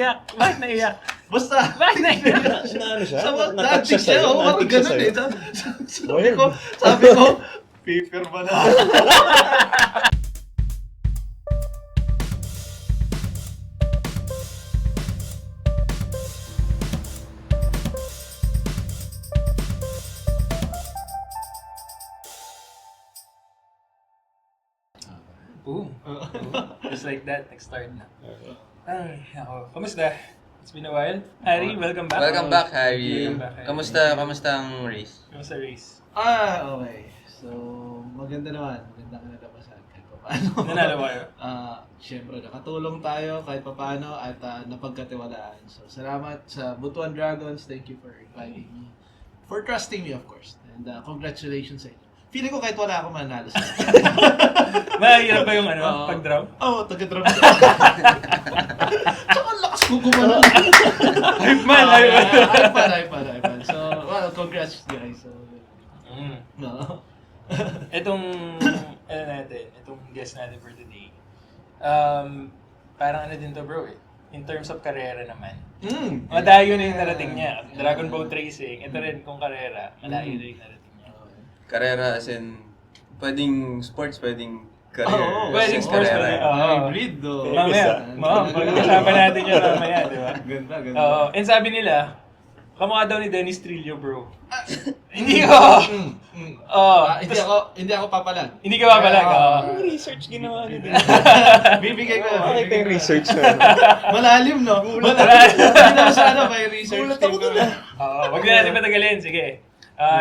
naiyak? Bakit naiyak? Basta, Bakit naiyak? Na ano siya? sa mga Na-touch dating siya, sa'yo? parang Na-touch siya ganun sa'yo? eh. Sabi ko, paper ba na? Boom. Just like that, nag-start na. Ay, ako. Kamusta? It's been a while. Harry, welcome back. Welcome back, Harry. Welcome back, Harry. Kamusta ang race? Kamusta race? Okay. So, maganda naman. Maganda ka nalabasan kahit pa paano. Nanalo ba kayo? Siyempre, nakatulong tayo kahit pa paano at napagkatiwalaan. So, salamat sa Butuan Dragons. Thank you for inviting me. For trusting me, of course. And congratulations sa inyo. Feeling ko kahit wala ako mananalo sa Mahirap ba yung pag-draw? Oo, taga-drum. Tsaka ang lakas ko gumano. Hype man, hype man. Hype man. So, well, congrats guys. So, no. Itong guest natin for today, parang ano din to bro eh. In terms of karera naman. Madayo na yung narating niya. Dragon Boat Racing, ito rin kung karera, madayo na yung narating niya. Karera as in, pwedeng sports, pwedeng career. Oo, pwedeng sports, karera. Hybrid, do. Mamaya, pag-usapan natin yun mamaya, di ba? Ganda. Oo, and sabi nila, kamukha daw ni Dennis Trillo, bro. Hindi ko! Hindi ako papalag. Hindi ka papalag, Yung research ginawa niya. Bibigay ko. Makita yung research na. Malalim, no? Malalim. Hindi naman sana may research. Gulat ako dun Wag na natin patagalin, sige.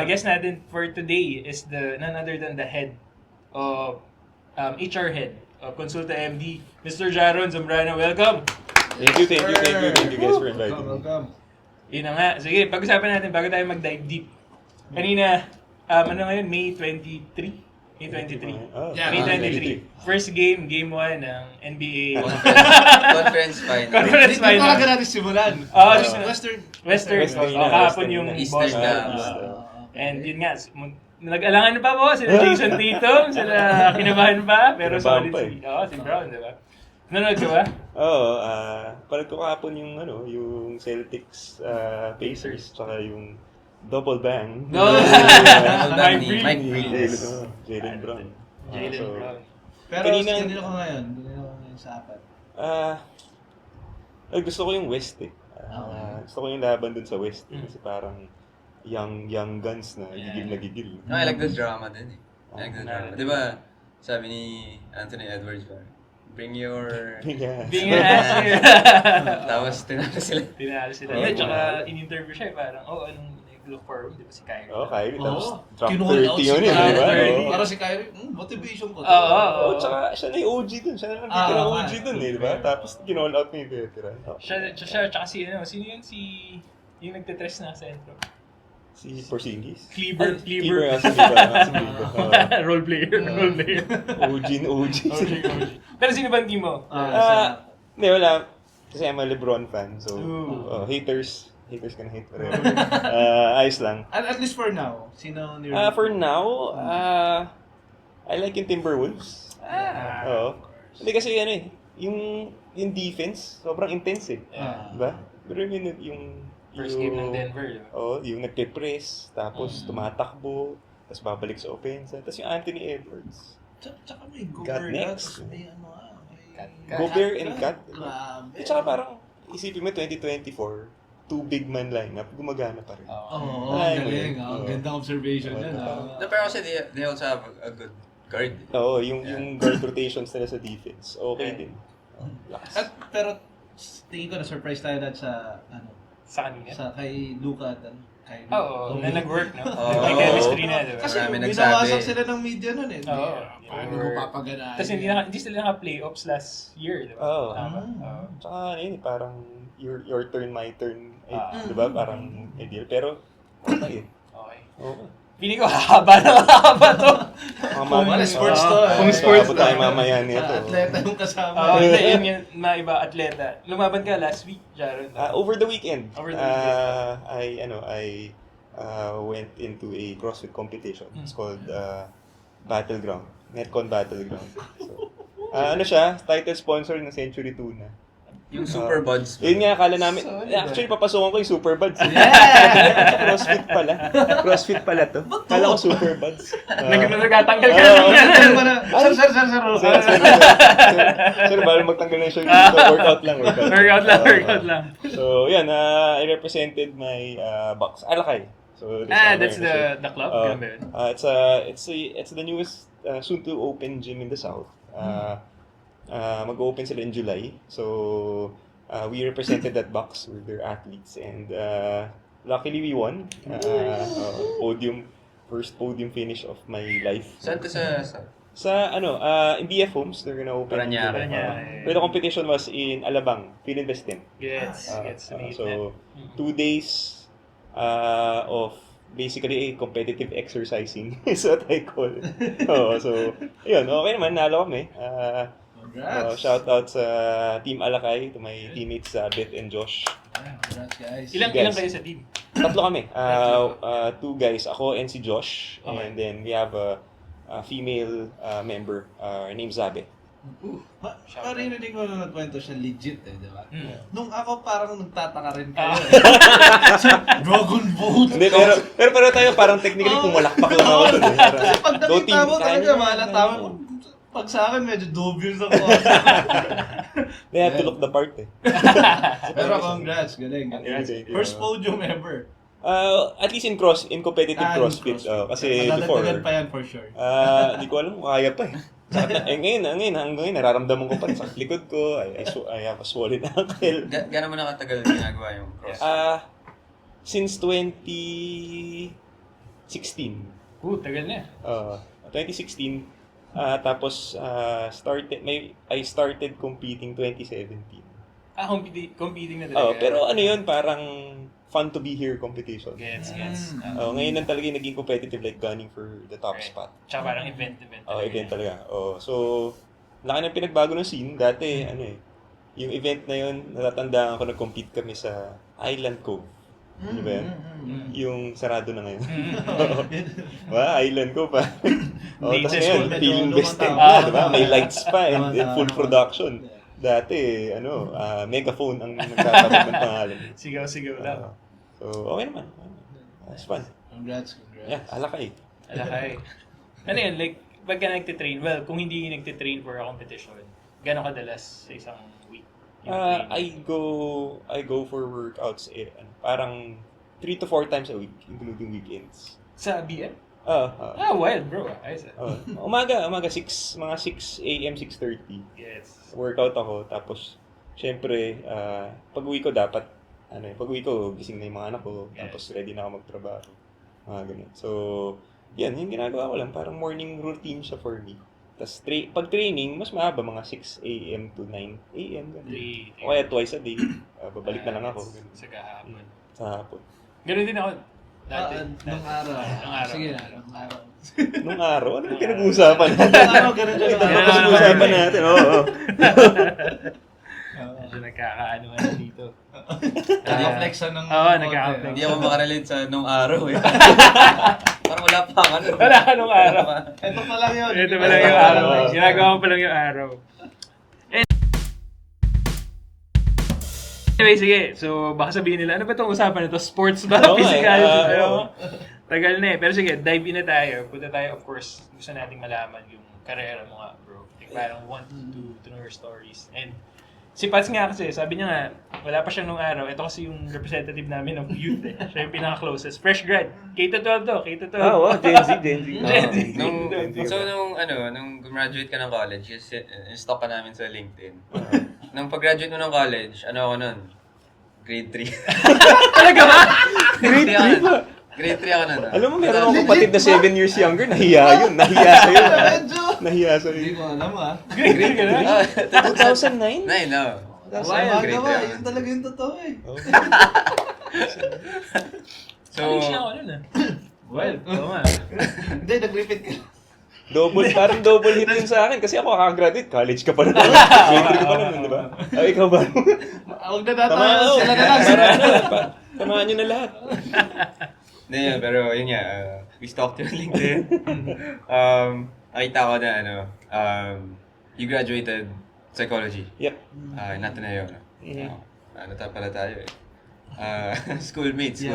Guest natin for today is none other than the head of HR head of Consulta MD, Mr. Jaron Zambrano. Welcome! Thank you guys for inviting me. Welcome. Yun na nga. Sige, pag-usapan natin bago tayo mag-dive deep. Kanina, ano ngayon? May 23? May 23. Oh, Yeah, May May 23. First game 1 ng NBA. Conference final. Conference Dito talaga final. natin simulan. Western. Western. Kahapon yung Eastern Boston. na. And yun nga, nag-alangan pa po sila Jason Tatum, sila kinabahan pa, pero Kinabahan solid pa si Brown, di ba? Nanonood ka ba? Oo, panood ko kahapon yung Celtics, Pacers, tsaka yung Double Bang. Mike Breen. Jaylen Brown. Jaylen So, Brown. Pero Kanina- kanino ko ngayon? Kanino ko ngayon sa apat? gusto ko yung West eh. Gusto ko yung laban dun sa West eh, kasi parang young guns na gigil na gigil. No, I like the drama din eh. I like the drama. Di ba, sabi ni Anthony Edwards ba, bring your... Being an ass. Tapos tinalo sila. Tinalo sila. Oo. Hindi, tsaka in-interview siya, parang, anong look forward, di ba si Kyrie? Kyrie, tapos drop Kinuhol out 30 si yun eh, di ba? Kyrie. Oo. Para si Kyrie, motivation ko. Oo. Tsaka siya na yung OG dun, siya na lang titira OG dun eh, di ba? Tapos kinall out niya yung veteran. Siya, tsaka sino yun? Yung nagtitress na sa intro. Si Porzingis. Kleber. Role player. OG. Pero sino ba ang team mo? Hindi, wala. Kasi I'm a LeBron fan, so haters can hate forever. Ayos lang. At least for now, sino ni For now, I like yung Timberwolves. Oo. Hindi kasi yung defense, sobrang intense eh. Diba? Pero yung First game ng Denver. yung nagpe-press, tapos tumatakbo, tapos babalik sa offense. Tapos yung Anthony Edwards. Tsaka may Got Gobert. next. May may... Gobert and Cat. Grabe. At saka parang, isipin mo 2024, two big man lineup, gumagana pa rin. Oo, Ay, galing. oo. Gandang observation yan. No, pero kasi they also have a good guard. Oo, yung guard rotations nila sa defense, okay din. At, pero tingin ko na surprise tayo dahil sa Sa kanina? sa kay Luka at kay Oo, na nag-work, no? Oo. May chemistry na, di ba? Kasi Marami binawasak nagsabi. sila ng media nun eh. Oo. Paano mo papaganahin? Tapos hindi sila naka-playoffs last year, di ba? Oo. Tama. Oo. Tsaka parang your turn, my turn, Ah. di ba? Parang ideal. Pero, okay. Okay. Okay. Pili ko, haba to. Wala, sports to eh. Kung sports Abot to. tayo mamaya nito. Atleta yung kasama. Hindi, yun yung mga iba atleta. Lumaban ka last week, Jaron. Over the weekend, Over the weekend. I went into a CrossFit competition. It's called Battleground. Netcon Battleground. So, ano siya, title sponsor ng Century Tuna. Yung Super Buds. Yun nga, akala namin, Solid, actually, papasukan ko yung Super Buds. Yeah! CrossFit pala. CrossFit pala to. Kala ko Super Buds. Nagtatanggal ka Ano na. ba na? Sir. Sir, bala magtanggal ng shirt dito. Workout lang. Workout lang. So, yan. I represented my box. Alakay. So, That's the club? Ganun ba yun? It's the newest soon to open gym in the South. Mag-open sila in July. So, we represented that box with their athletes and luckily we won. First podium finish of my life. Saan to sa... Sa in BF Homes, they're gonna open. Paranaque. Paranaque. Pero the competition was in Alabang, Philinvestin. Gets So, 2 days of basically competitive exercising is what I call it. So, yun, okay naman, nalo kami. Congrats! Shout out sa Team Alakay, to my teammates Beth and Josh. Congrats, guys. Ilang kayo sa team? Tatlo kami. 2 guys, ako and si Josh. Okay. And then we have a female member, her name's Zabe. Maririnig ko na nagkwento siya legit di ba? Mm. Nung ako parang nagtataka rin kayo Dragon Boat! Hindi, pero tayo parang technically pumalakpak lang ako dun. Kasi pag Go nakita mo team, talaga, kaya malata mo. Pag sa akin, medyo dubious ako. They have to look the part eh. Pero congrats, galing. Congrats. First podium ever. At least in competitive CrossFit. Kasi before, Madadagdagan pa yan for sure. hindi ko alam kung kaya pa eh. Ngayon, hanggang ngayon, nararamdaman ko pa rin sa likod ko. I have a swollen ankle. Gano'n mo nakatagal ginagawa yung cross? Since 2016. Tagal na. 2016. Tapos, I started competing 2017. Competing na Oh, talaga. pero ano yun, parang fun to be here competition. Gets. Ngayon lang talaga yung naging competitive, like gunning for the top Right. spot. Tsaka parang event. Event talaga. So, laki ng pinagbago ng scene. Dati, yung event na yun, natatandaan ko, nag-compete kami sa Island Cove. Ano ba yan? Yung sarado na ngayon. Island Cove pa. Tapos Latest ngayon, medyo feeling best lumataw. na, di ba? May lights pa and Lumataw. full production. Dati, Megaphone ang nagtatabag ng pangalan. Sigaw lang. So, okay naman. It's fun. Congrats. Yeah, alakay. Alakay. Ano yun, like, pagka nagtitrain, well, kung hindi nagtitrain for a competition, gano'ng kadalas sa isang week? yung training? I go for workouts parang 3 to 4 times a week, including weekends. Sa BM? Wild bro. Ayos Umaga, mga 6 a.m., 6:30. Yes. Workout ako, tapos, syempre, pag-uwi ko dapat, pag-uwi ko, gising na yung mga anak ko, tapos ready na ako magtrabaho. Mga ganun. So, yan, yung ginagawa ko lang, parang morning routine siya for me. Tapos, pag-training, mas mahaba, mga 6 a.m. to 9 a.m. Ganun. O kaya twice a day, babalik na lang ako. Ganun. Sa kahapon. Sa hapon. Ganun din ako. Dati. Nung araw. Nung araw. Sige na, nung araw. Nung araw, ano yung pinag-uusapan natin? Nung araw, ganun siya. Ito pa pinag-uusapan natin, oo. Medyo nagkakaano dito. Naka-flexan ng... Oo, nagka-flex. Hindi ako makarelate sa nung araw eh. Parang wala pa ako. Wala ka nung araw. Ito pa lang yun. Ito pa lang yung araw. Ginagawa mo pa lang yung araw. Anyway, sige. So, baka sabihin nila, ano ba itong usapan nito? Sports ba? Oo, Physical? oo. Tagal na eh. Pero sige, dive in na tayo. Punta tayo, of course, gusto nating malaman yung karera mo nga, bro. Like, parang want to know your stories. And si Pats nga kasi, sabi niya nga, wala pa siya nung araw. Ito kasi yung representative namin ng youth eh. Siya yung pinaka-closest. Fresh grad. K-12 to. K-12. Gen Z. Nung gumraduate ka ng college, in-stock ka namin sa LinkedIn. Nung pag-graduate mo ng college, ano ako nun? Grade 3. Talaga ba? Grade 3 ba? Grade 3 ako nun. Alam mo, meron akong kapatid na 7 years younger, nahiya yun. Nahiya sa'yo. Medyo. Nahiya sa'yo. Hindi ko alam Grade 3 ka na? 2009? 9, no. Wala Grade magawa, 3 ako. yun talaga yung totoo eh. So, Alis na ako nun ah. Well, oo nga. Hindi, nag-repeat ka. Parang double hit yun sa akin kasi ako kakagraduate, college ka pa naman. Grade 3 ka pa naman, di ba? Ikaw ba? Huwag na natin, sila na lang. Tamaan nyo na lahat. Hindi, pero yun nga, we stalked your LinkedIn. Nakita ko na you graduated psychology Yep. in Ateneo. Mhm. Ano pala tayo eh. Schoolmates.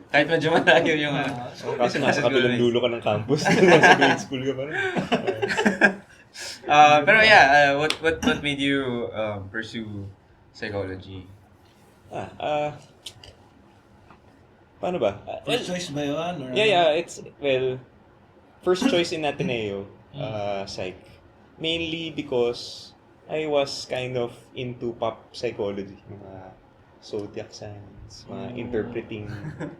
Kahit medyo malayo yung Kasi nasa kabilang dulo ka ng campus. Nasa grade school ka pa rin. Pero yeah, what made you pursue psychology? Paano ba? First choice ba yun? Or Yeah, it's, first choice in Ateneo, psych. Mainly because I was kind of into pop psychology, mga zodiac signs, mga interpreting,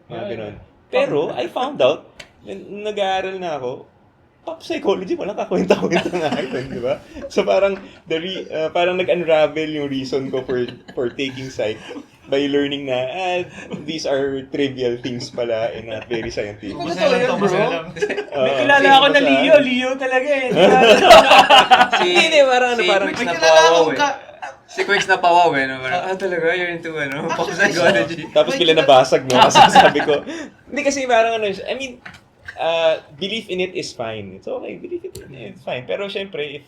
mga ganun. Pero I found out, nag-aaral na ako, pop psychology, walang kakwenta-kwenta nga yun, di ba? So parang, parang nag-unravel yung reason ko for taking psych by learning na, these are trivial things pala and not very scientific. Masalang to, masalang. May kilala ako na Leo talaga eh. Hindi, parang Quicks May na kilala pawaw akong eh. Si Quicks na pawaw eh. No? Parang, talaga, you're into pop psychology. Tapos bila nabasag mo kasi sabi ko, hindi kasi parang I mean, belief in it is fine. It's okay, belief in it, it's fine. Pero syempre,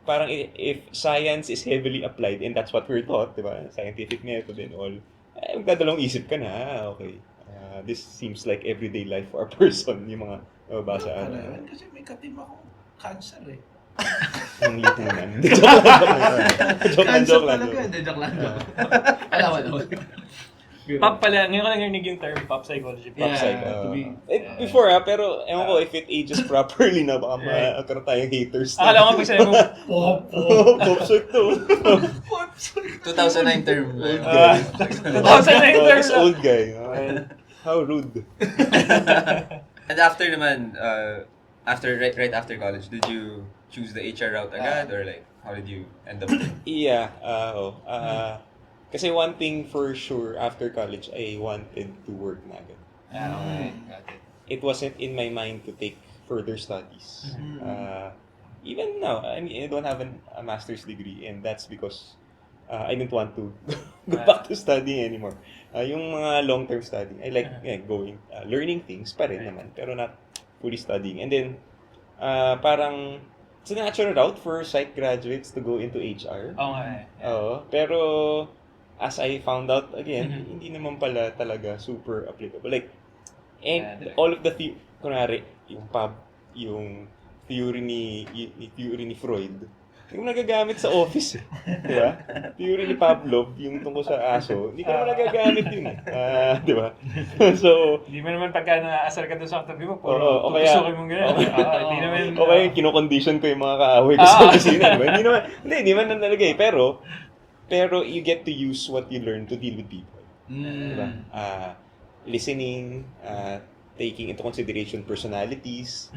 if science is heavily applied and that's what we're taught, di ba? Scientific method and all, magdadalawang isip ka na, okay. This seems like everyday life for a person, yung mga mababasa. Kasi may katim akong cancer eh. Ang lipunan. Joke lang. Talaga, hindi, joke lang. Alawa. Pop pala, ngayon ko lang narinig yung term pop psychology. Pop psych. to be- Before pero ewan ko if it ages properly na, baka magkaroon tayong haters. Akala ko pag sabi mo, Pop psych to. 2009 term. Old guy. 2009 term This lang. old guy. How rude. And after naman, right after college, did you choose the HR route agad or like how did you end up there? Yeah, kasi one thing for sure after college, I wanted to work na agad. Okay, got it. It wasn't in my mind to take further studies. Even now, I mean, I don't have a master's degree and that's because I didn't want to go back to studying anymore. Yung mga long-term studying, I like going, learning things pa rin naman, pero not fully studying. And then, parang, it's a natural route for psych graduates to go into HR. Okay. Oo, pero as I found out again, hindi naman pala talaga super applicable. Like, and all of the kunwari, yung theory ni Freud, yung nagagamit sa office, di ba? Theory ni Pavlov, yung tungkol sa aso, hindi ka naman nagagamit yun eh. Di ba? So, Hindi mo naman pagka naaasar ka doon sa katabi mo, Oo, puro o kaya- tutusukin mong gano'n. Hindi naman... o kaya kinocondition ko yung mga kaaway ko sa opisina, di ba? Hindi naman talaga eh. Pero you get to use what you learn to deal with people. Di ba? Listening, taking into consideration personalities,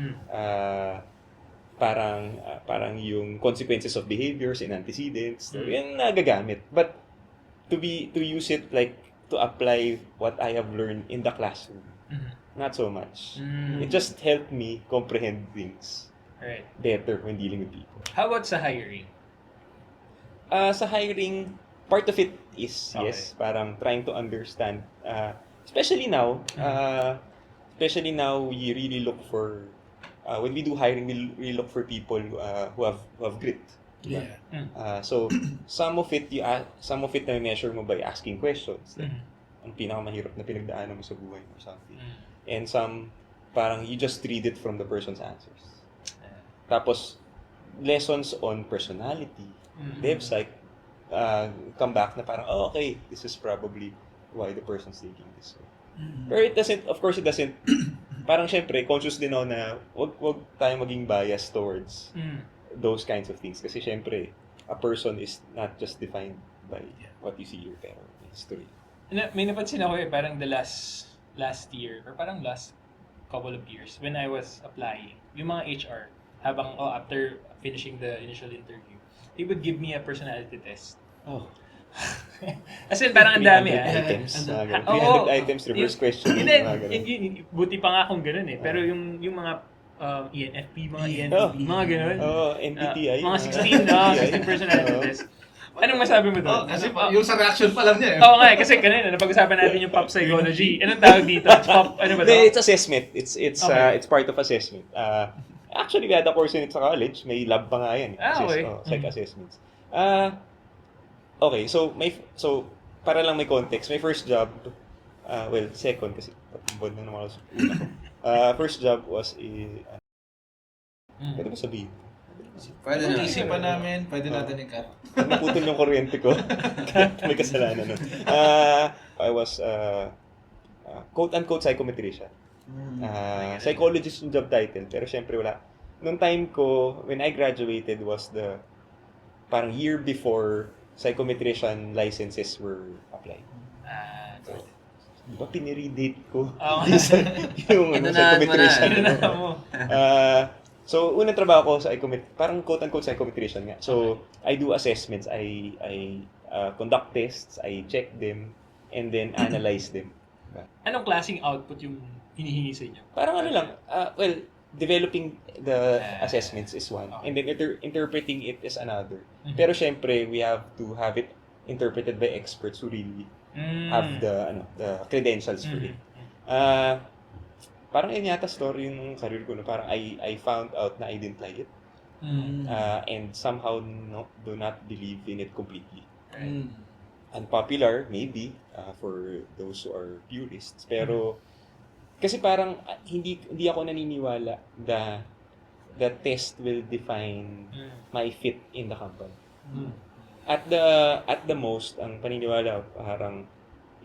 parang yung consequences of behaviors and antecedents, yan nagagamit. But to use it like to apply what I have learned in the classroom, not so much. It just helped me comprehend things Right. better when dealing with people. How about sa hiring? Sa hiring, part of it is, Okay. yes, parang trying to understand, especially now, we really look for, when we do hiring, we really look for people who have grit. Yeah. So, some of it na measure mo by asking questions. Like, ang pinakamahirap na pinagdaanan mo sa buhay or something. And some, parang you just read it from the person's answers. Tapos, lessons on personality, DevPsych, come back na parang, okay, this is probably why the person's thinking this way. Pero it doesn't, parang syempre, conscious din ako na wag tayo maging biased towards those kinds of things. Kasi syempre, a person is not just defined by what you see here, pero history. May napansin ako parang the last year, or parang last couple of years, when I was applying, yung mga HR, after finishing the initial interview, they would give me a personality test. Oh. As in, parang ang dami 300 items. mga ganun. Oo. 300 items, reverse question. And mga ganun. then, buti pa nga kung ganun eh. Pero yung mga ENFP, mga ENTP, mga ganun. MBTI. Mga 16 personality test. Anong masabi mo doon? Kasi yung sa reaction pa lang niya eh. Oo nga eh, kasi kanina napag-usapan natin yung pop psychology. Anong tawag dito? Pop, ano ba to? It's assessment. It's Okay. it's part of assessment. Actually, we had a course in it sa college. May lab pa nga yan. Okay. Psych assessments. Okay, so para lang may context, my first job, well, second kasi tatlong na naman ako sa una ko. First job was pwede ba sabihin? Pwede Kung na. isipan namin, pwede natin i-cut. Pag naputol yung kuryente ko, may kasalanan nun. I was, quote-unquote psychometrician. Psychologist yung job title, pero syempre wala. Nung time ko, when I graduated was the parang year before psychometrician licenses were applied. Di ba pinire-date ko? Yung psychometrician. So, unang trabaho ko sa parang quote-unquote psychometrician nga. So, I do assessments, I conduct tests, I check them, and then analyze them. Anong klaseng output yung hinihingi sa inyo? Parang ano lang, well, developing the assessments is one, Okay. and then interpreting it is another. Pero syempre, we have to have it interpreted by experts who really have the credentials for it. Parang yun yata story yung career ko na parang I found out na I didn't like it. And somehow do not believe in it completely. Unpopular, maybe, for those who are purists. Pero, kasi parang hindi ako naniniwala the test will define my fit in the company. At the most, ang paniniwala parang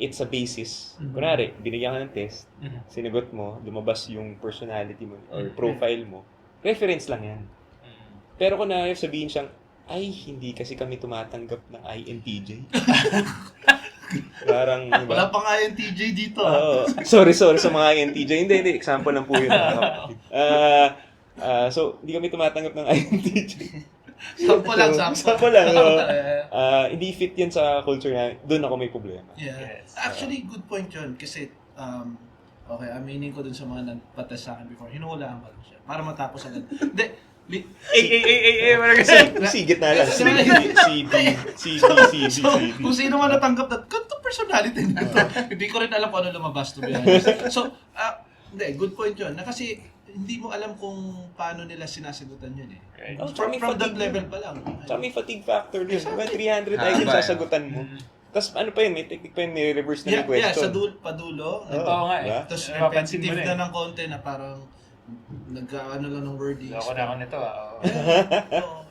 it's a basis. Kunwari, binigyan ka ng test, sinagot mo, lumabas yung personality mo or profile mo, reference lang yan. Pero kung sabihin siyang, ay, hindi kasi kami tumatanggap ng INTJ. Parang, diba? Wala pang INTJ dito. Sorry sa mga INTJ. Hindi. Example lang po yun. So, hindi kami tumatanggap ng INTJ. Sample lang. Hindi fit yan sa culture na doon ako may problema. Yeah. Yes. Actually, good point yun. Kasi, okay, aminin ko dun sa mga nagpatas sa akin before. Hinuhulaan ko lang siya. Para matapos agad. Hindi. Sigit na lang. CD. So, kung sino man natanggap na, ganito personality na to. Hindi ko rin alam kung ano lumabas, to be honest. So, hindi, good point yun. Na kasi, hindi mo alam kung paano nila sinasagutan yun eh. Right. From that level pa lang. Tsaka may fatigue factor din. Exactly. 300 items sasagutan mo. Tapos ano pa yun, may technique pa yun, may reverse na Yeah, question. sa padulo. Oo nga eh. Diba? Tapos Napapansin mo repetitive na eh. na ng konti na parang nag-ano lang ng wordings. Ako na ako nito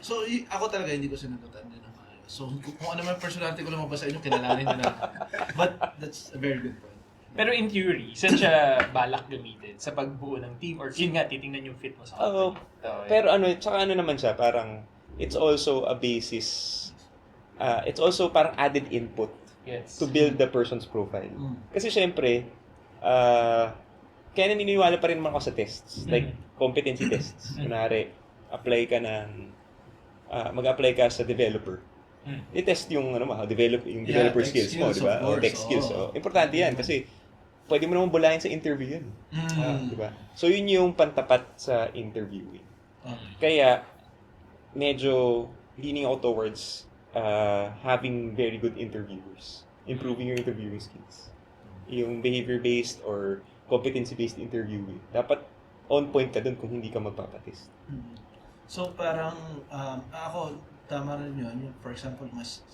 So, ako talaga hindi ko sinagutan din ng maayos. So, kung ano man personality ko lumabas sa inyo, kilalanin nyo na. But that's a very good point. Pero in theory, saan siya balak gamitin? Sa pagbuo ng team? Or yun nga, titingnan yung fit mo sa company? Pero tsaka naman siya, parang it's also a basis, it's also parang added input Yes. to build the person's profile. Kasi syempre, kaya naniniwala pa rin naman ako sa tests, like competency tests. Kunwari, mag-apply ka sa developer. I-test yung developer skills mo, di ba? O tech skills. So, importante yan kasi pwede mo naman bulayin sa interview yan. Di ba? So, yun yung pantapat sa interviewing. Kaya, medyo leaning ako towards having very good interviewers. Improving your interviewing skills. Yung behavior-based or competency-based interviewing. Dapat on point ka dun kung hindi ka magpapatest. So, parang ako, tama rin yun. For example, mas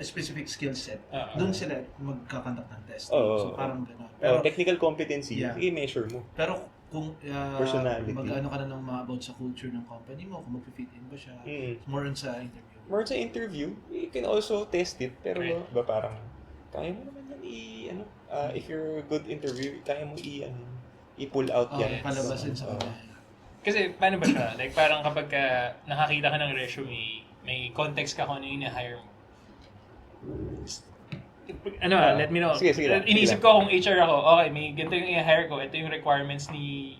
specific skill set. Doon sila magkakandak ng test. So, parang gano'n. Pero technical competency, i-measure mo. Pero kung Personality. mag-ano ka na ng mga about sa culture ng company mo, kung mag-fit in ba siya, more on sa interview. More sa interview, you can also test it. Pero ba parang, kaya mo naman yan if you're a good interview, kaya mo i-pull out yan. Palabasin sa kanya. Kasi paano ba siya? Like parang kapag nakakita ka ng resume, may context ka kung ano yung hire mo. Let me know. Sige lang. Inisip ko kung HR ako, okay, may ganito yung i-hire ko, ito yung requirements ni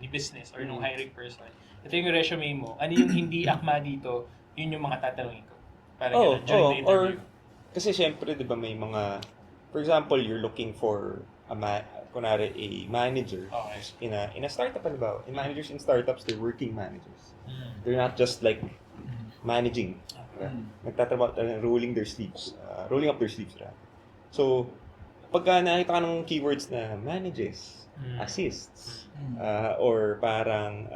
business or nung hiring person. Ito yung resume mo. Ano yung hindi akma dito, yun yung mga tatanungin ko. Para during the interview. Or, kasi syempre, di ba may mga, for example, you're looking for kunwari a manager in a startup, halimbawa. In managers in startups, they're working managers. They're not just like managing. Nagtatrabaho, rolling up their sleeves. So, pagka nakita ka ng keywords na manages, assists, or parang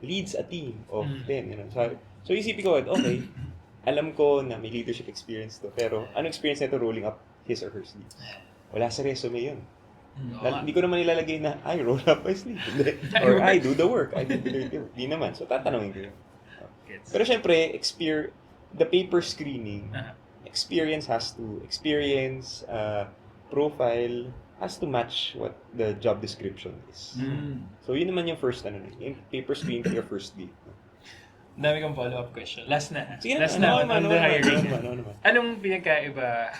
leads a team of 10. So isipin ko, okay, alam ko na may leadership experience to, pero ano experience nito rolling up his or her sleeves? Wala sa resume yun. Hindi ko naman ilalagay na, I roll up my sleeve. Hindi. Or I do the work. I do the dirty work. Di naman. So, tatanungin ko yun. Pero syempre, the paper screening, experience, profile, has to match what the job description is. So, yun naman yung first, yung paper screening for your first date. Dami kong follow-up question. Last na. Sige Last na on the hiring. Ano naman? Anong pinagkaiba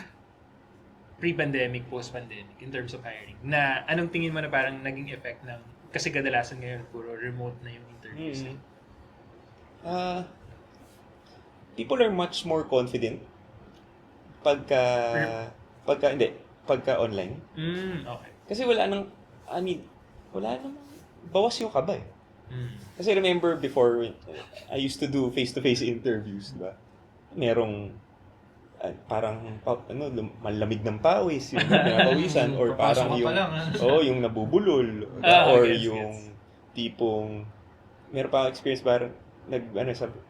pre-pandemic, post-pandemic in terms of hiring? Na anong tingin mo na parang naging effect ng, kasi kadalasan ngayon puro remote na yung interviews. People are much more confident pagka online. Okay. Kasi wala nang bawas yung kaba eh. Kasi remember before, I used to do face-to-face interviews, diba? Merong parang malamig ng pawis, yung pinapawisan, or parang yung yung nabubulol, or yung tipong meron pa akong experience parang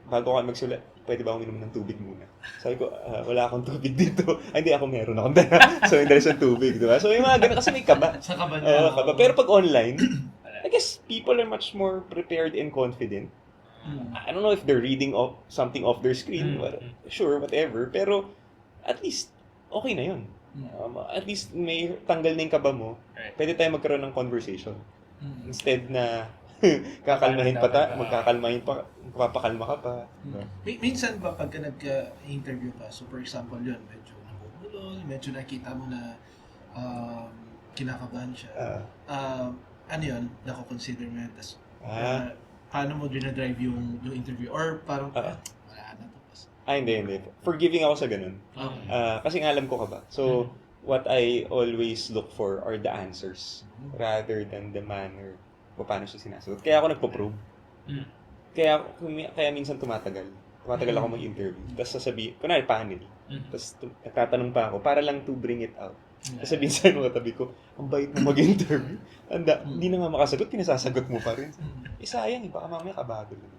bago ako magsulat, pwede ba akong inom ng tubig muna? Sabi ko, wala akong tubig dito. Ay, hindi ako meron akong dala. So, hindi sa tubig, diba? So, yung mga ganun kasi may kaba. Sa kaba niya. Kaba. Pero pag online, I guess people are much more prepared and confident. I don't know if they're reading something off their screen, sure, whatever. Pero, at least, okay na yun. At least, may tanggal na yung kaba mo. Pwede tayo magkaroon ng conversation. Instead na, magpapakalma ka pa. Minsan ba pagka nag-interview ka, so for example yun, medyo nabubulol, medyo nakita mo na kinakabahan siya. Ano yun, nako-consider mo yun, tas paano mo dinadrive yung interview? Or parang, wala na to. Hindi. Forgiving ako sa ganun. Kasi nga alam ko ka ba. So, what I always look for are the answers rather than the manner kung paano siya sinasagot. Kaya ako nagpo-probe. Kaya minsan tumatagal. Tumatagal ako mag-interview. Tapos sasabihin, kunwari panel. Tapos nagtatanong pa ako para lang to bring it out. Tapos sabihin sa mga tabi ko, ang bait mo mag-interview. Hindi na nga makasagot, pinasasagot mo pa rin. Sayang, baka mamaya kabado lang.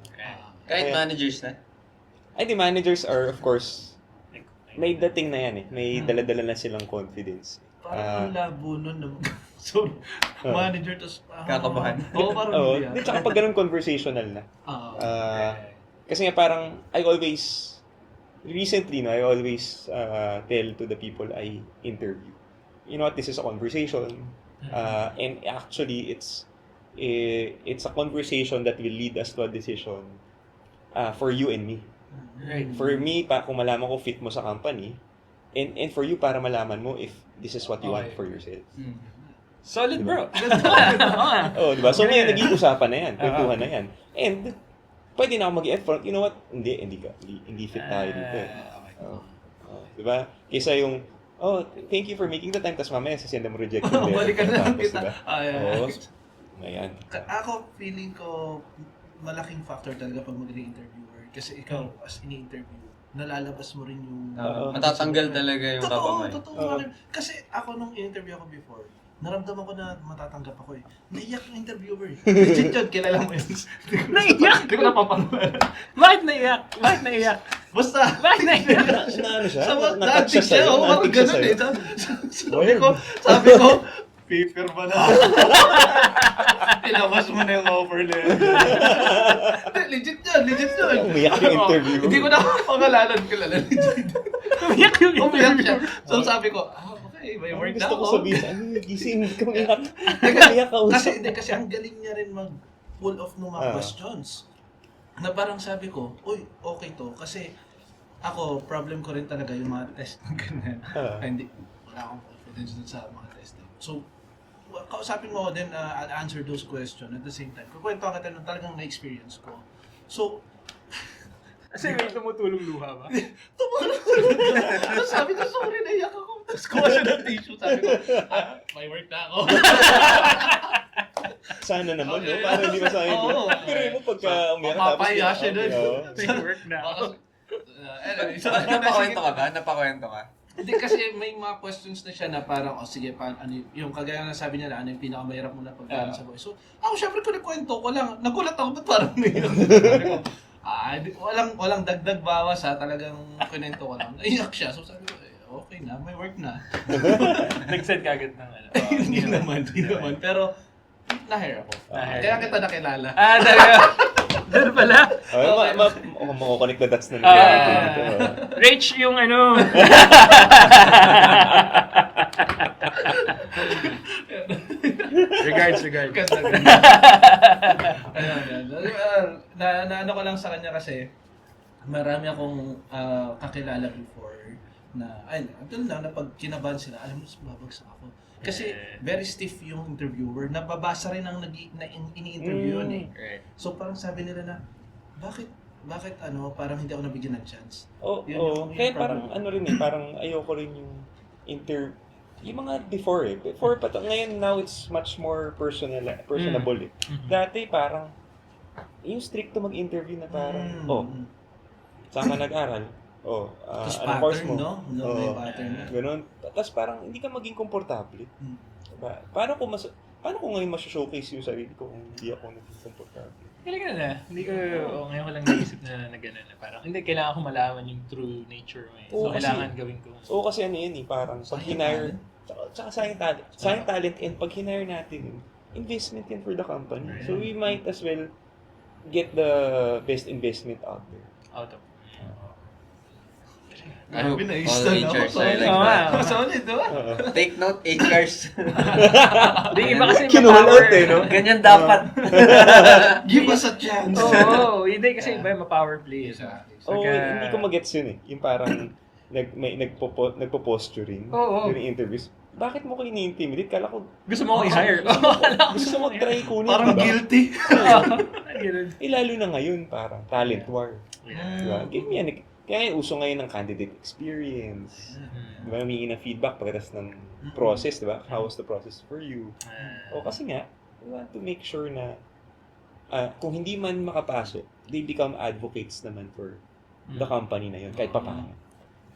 Kahit managers na? Ay, the managers are, of course, may dating na yan eh. May dala-dala na silang confidence. Parang ang labo nun. So, manager, tapos kakabahan. Oo, parang hindi. Tsaka pag ganun conversational na. Kasi nga parang, I always tell to the people I interview, you know what, this is a conversation. And actually, it's a conversation that will lead us to a decision for you and me. Right. For me, kung malaman ko fit mo sa company, and for you, para malaman mo if this is what you want for yourself. Solid, bro. Diba? So, may naging usapan na yan, kwentuhan na yan. And, pwede na ako mag-effort. You know what? Hindi fit tayo dito. Diba? Kaysa yung, thank you for making the time, tapos mamaya sasend mo rejection letter. Balikan na lang kita. Diba? Ayan. Ako, feeling ko, malaking factor talaga pag mag-re-interviewer. Kasi ikaw, as ini-interview, nalalabas mo rin yung... matatanggal talaga yung kaba mo. Totoo. Kasi ako nung in-interview ako before, naramdaman ko na matatanggap ako eh. Naiyak yung interviewer eh. Legit yun, kilala mo yun. Naiyak? Hindi ko napapangalaman. Bakit naiyak? Basta, Bakit naiyak? Ano siya? na-addict siya. Oo, parang ganun eh. Sabi ko, paper ba na? Ilabas mo na yung offer letter. Legit yun. Umiyak yung interview. Hindi ko na pangalanan kilala. Umiyak yung Umiyak siya. interview. So sabi ko, okay, may work na Gusto ko ako. sabihin, gising ka umiyak. Umiyak ka usap. Kasi ang galing niya rin mag-pull off ng mga questions. Na parang sabi ko, uy, okay to. Kasi ako, problem ko rin talaga yung mga test ng ganyan. Hindi, wala akong confidence dun sa mga test. So, kausapin mo ako din, I'll answer those questions at the same time. Kukwento ka ng talagang na-experience ko. So, Kasi may tumutulong luha ba? sabi ko, sorry, naiyak ako. Tapos kuha siya ng tissue. Sabi ko, may work na ako. Sana naman, no? Para hindi masayang ko. Pero mo pagka umiyak tapos... Mapapahiya siya dun. May work na ako. Anyway, so, Napakwento ka ba? Napakwento ka? Hindi kasi may mga questions na siya na parang, sige, ano, yung kagaya na sabi niya na, ano yung pinakamahirap mo na pagkaan sa voice. So, ako syempre ko nagkwento ko lang. Nagulat ako, ba't parang naiyak? Sabi ko, Walang dagdag bawas ha. Talagang kinento ko lang. Naiyak siya. So sabi ko, okay na, may work na. Nag-send ka agad ng ano. Hindi naman. Pero, na-hire ako. Na-hire. Kaya kita nakilala. Talaga. Doon pala. Mako-connect the dots na Rach yung ano. regards. Ano ko lang sa kanya kasi, marami akong kakilala before until now, na pag kinabahan sila, alam mo, babagsak ako. Kasi very stiff yung interviewer, nababasa rin ang ini-interview yun eh. Right. So parang sabi nila na, bakit parang hindi ako nabigyan ng chance? Oo. Kaya parang ano rin eh, parang ayoko rin yung yung mga before eh. Before pa to. Ngayon, now it's much more personable eh. Dati parang, yung strict to mag-interview na parang, saan ka nag-aral? Tapos anong course pattern, mo? no? May pattern na. Ganun. Tapos parang, hindi ka maging komportable. Diba? Paano ko ngayon mas-showcase yung sarili ko kung hindi ako naging komportable? Kailan na. Ngayon ko lang naisip na gano'n na parang, hindi, kailangan ko malaman yung true nature mo eh. So, kailangan gawin ko. Oo, kasi ano yun eh, parang pag hinire, tsaka sayang talent, and pag hinire natin, investment yan for the company. So we might as well get the best investment out there. Out of. I hope Grabe, all na-install HRs ako. are like Oo, that. Solid, no? Take note, HRs. Hindi, iba kasi Kinuha ma-power. out eh, no? Ganyan dapat. Give us a chance. Oo, hindi kasi iba yung ma-power play. Hindi ko magets yun eh. Yung parang nagpo-posturing during interviews. Bakit mo ko ini-intimidate? Kala ko, Gusto mo akong i-hire. gusto mo try kunin. Parang diba? guilty. Ganun. Lalo na ngayon, parang talent war. Yeah. Diba? Give me kaya uso ngayon ng candidate experience. Diba? Humingi ng feedback pagkatapos ng process, diba? How was the process for you? Kasi nga, we want to make sure na kung hindi man makapasok, they become advocates naman for the company na yun, kahit papaano.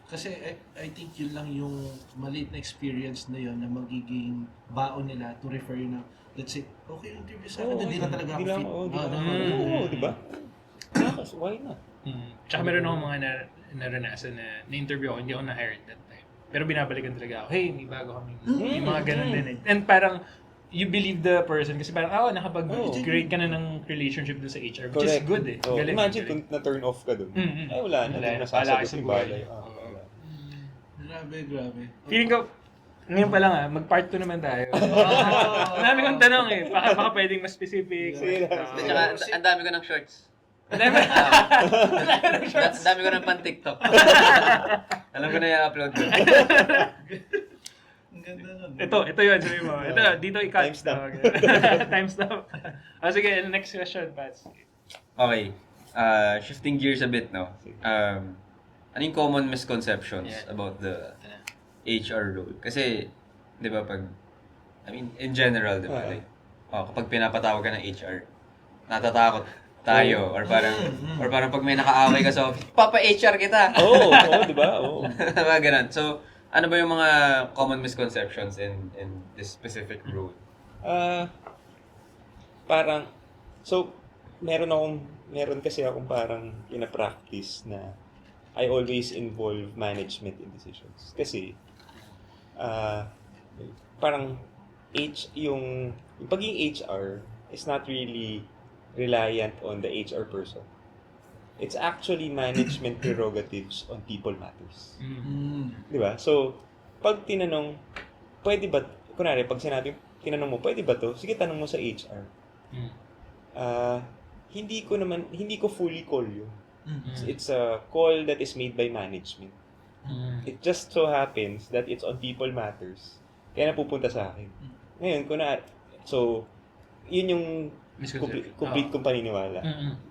Kasi I think yun lang yung maliit na experience na yun na magiging baon nila to refer you na, let's say, okay, interview sa akin, hindi na talaga ako fit. Oo, diba? Why not? Tsaka meron akong mga naranasan na na-interview ako, hindi ako na-hired that time. Pero binabalikan talaga ako, hey, may bago kaming, yung mga ganun din eh. And parang, you believe the person kasi parang, nakapag-create ka na ng relationship dun sa HR, which is good eh. Galing. Imagine kung na-turn off ka dun. Ay, wala na. Wala na. Nasasagot Palaki sa yung buhay. balay. Grabe. Feeling ko, ngayon pa lang mag-part 2 naman tayo. Ang dami kong tanong eh. Baka pwedeng mas specific. Sige. Tsaka, ang dami ko ng shorts. Ang dami. Ang dami ko ng pan-TikTok. Alam ko na i-upload ko. Ang ganda nun. Ito yun, sabi mo. Ito, dito i-cut. Timestamp. Timestamp. Sige, next question, Pats. Okay. Shifting gears a bit, no? Ano yung common misconceptions about the HR role? Kasi, di ba, in general, di ba, like, kapag pinapatawag ka ng HR, natatakot tayo, or parang pag may nakaaway ka sa office, papa-HR kita! Oo, di ba? Oo. Mga ganun. So, ano ba yung mga common misconceptions in this specific role? Meron kasi akong parang ina-practice na I always involve management in decisions. Kasi, parang yung pagiging HR is not really reliant on the HR person. It's actually management prerogatives on people matters. Di ba? So, pag tinanong, pwede ba, kunwari, pag tinanong mo, pwede ba to? Sige, tanong mo sa HR. Hindi ko fully call yun. It's a call that is made by management. It just so happens that it's on people matters. Kaya napupunta sa akin. Ngayon, so, yun yung complete kong paniniwala.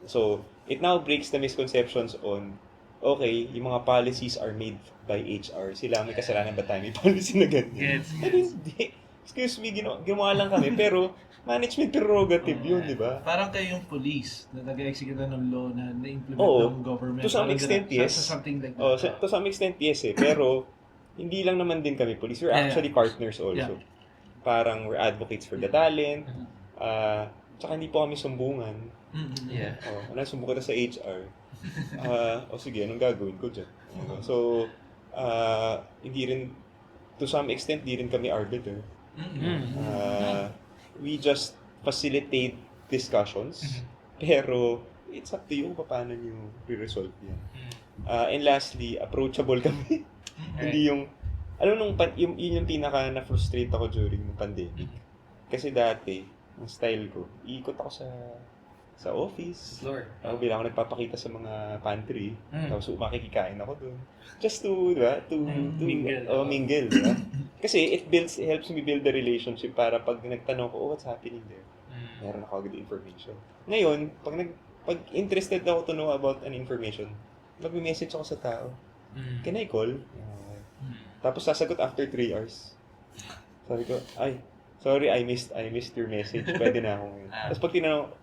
So, it now breaks the misconceptions on, okay, yung mga policies are made by HR. Sila may kasalanan ba tayo may policy na ganyan? Hindi. Excuse me, ginawa lang kami, pero management prerogative yun, di ba? Parang kayo yung police na nag-execute ng law na na-implement ng government. To some extent, yes. Something like that. To some extent, yes eh. Pero, hindi lang naman din kami police. We're actually partners also. Parang we're advocates for the talent. Tsaka hindi po kami sumbungan. Yeah. Ano, sumuko na sa HR. Sige, anong gagawin ko dyan? So, hindi rin, to some extent, di rin kami arbiter. We just facilitate discussions, pero it's up to you kung paano nyo re-resolve yan. And lastly, approachable kami. Hindi yung, yun yung pinaka na-frustrate ako during the pandemic. Kasi dati, ang style ko, iikot ako sa office. Floor. Bila ako nagpapakita sa mga pantry. Tapos makikikain ako doon. Just to, di ba? To Mingle. Mingle, di ba? Kasi it helps me build the relationship para pag nagtanong ko, what's happening there? Meron ako agad information. Ngayon, pag interested ako to know about an information, mag-message ako sa tao. Can I call? Tapos sasagot after 3 hours. Sabi ko, sorry, I missed your message. Pwede na ako ngayon.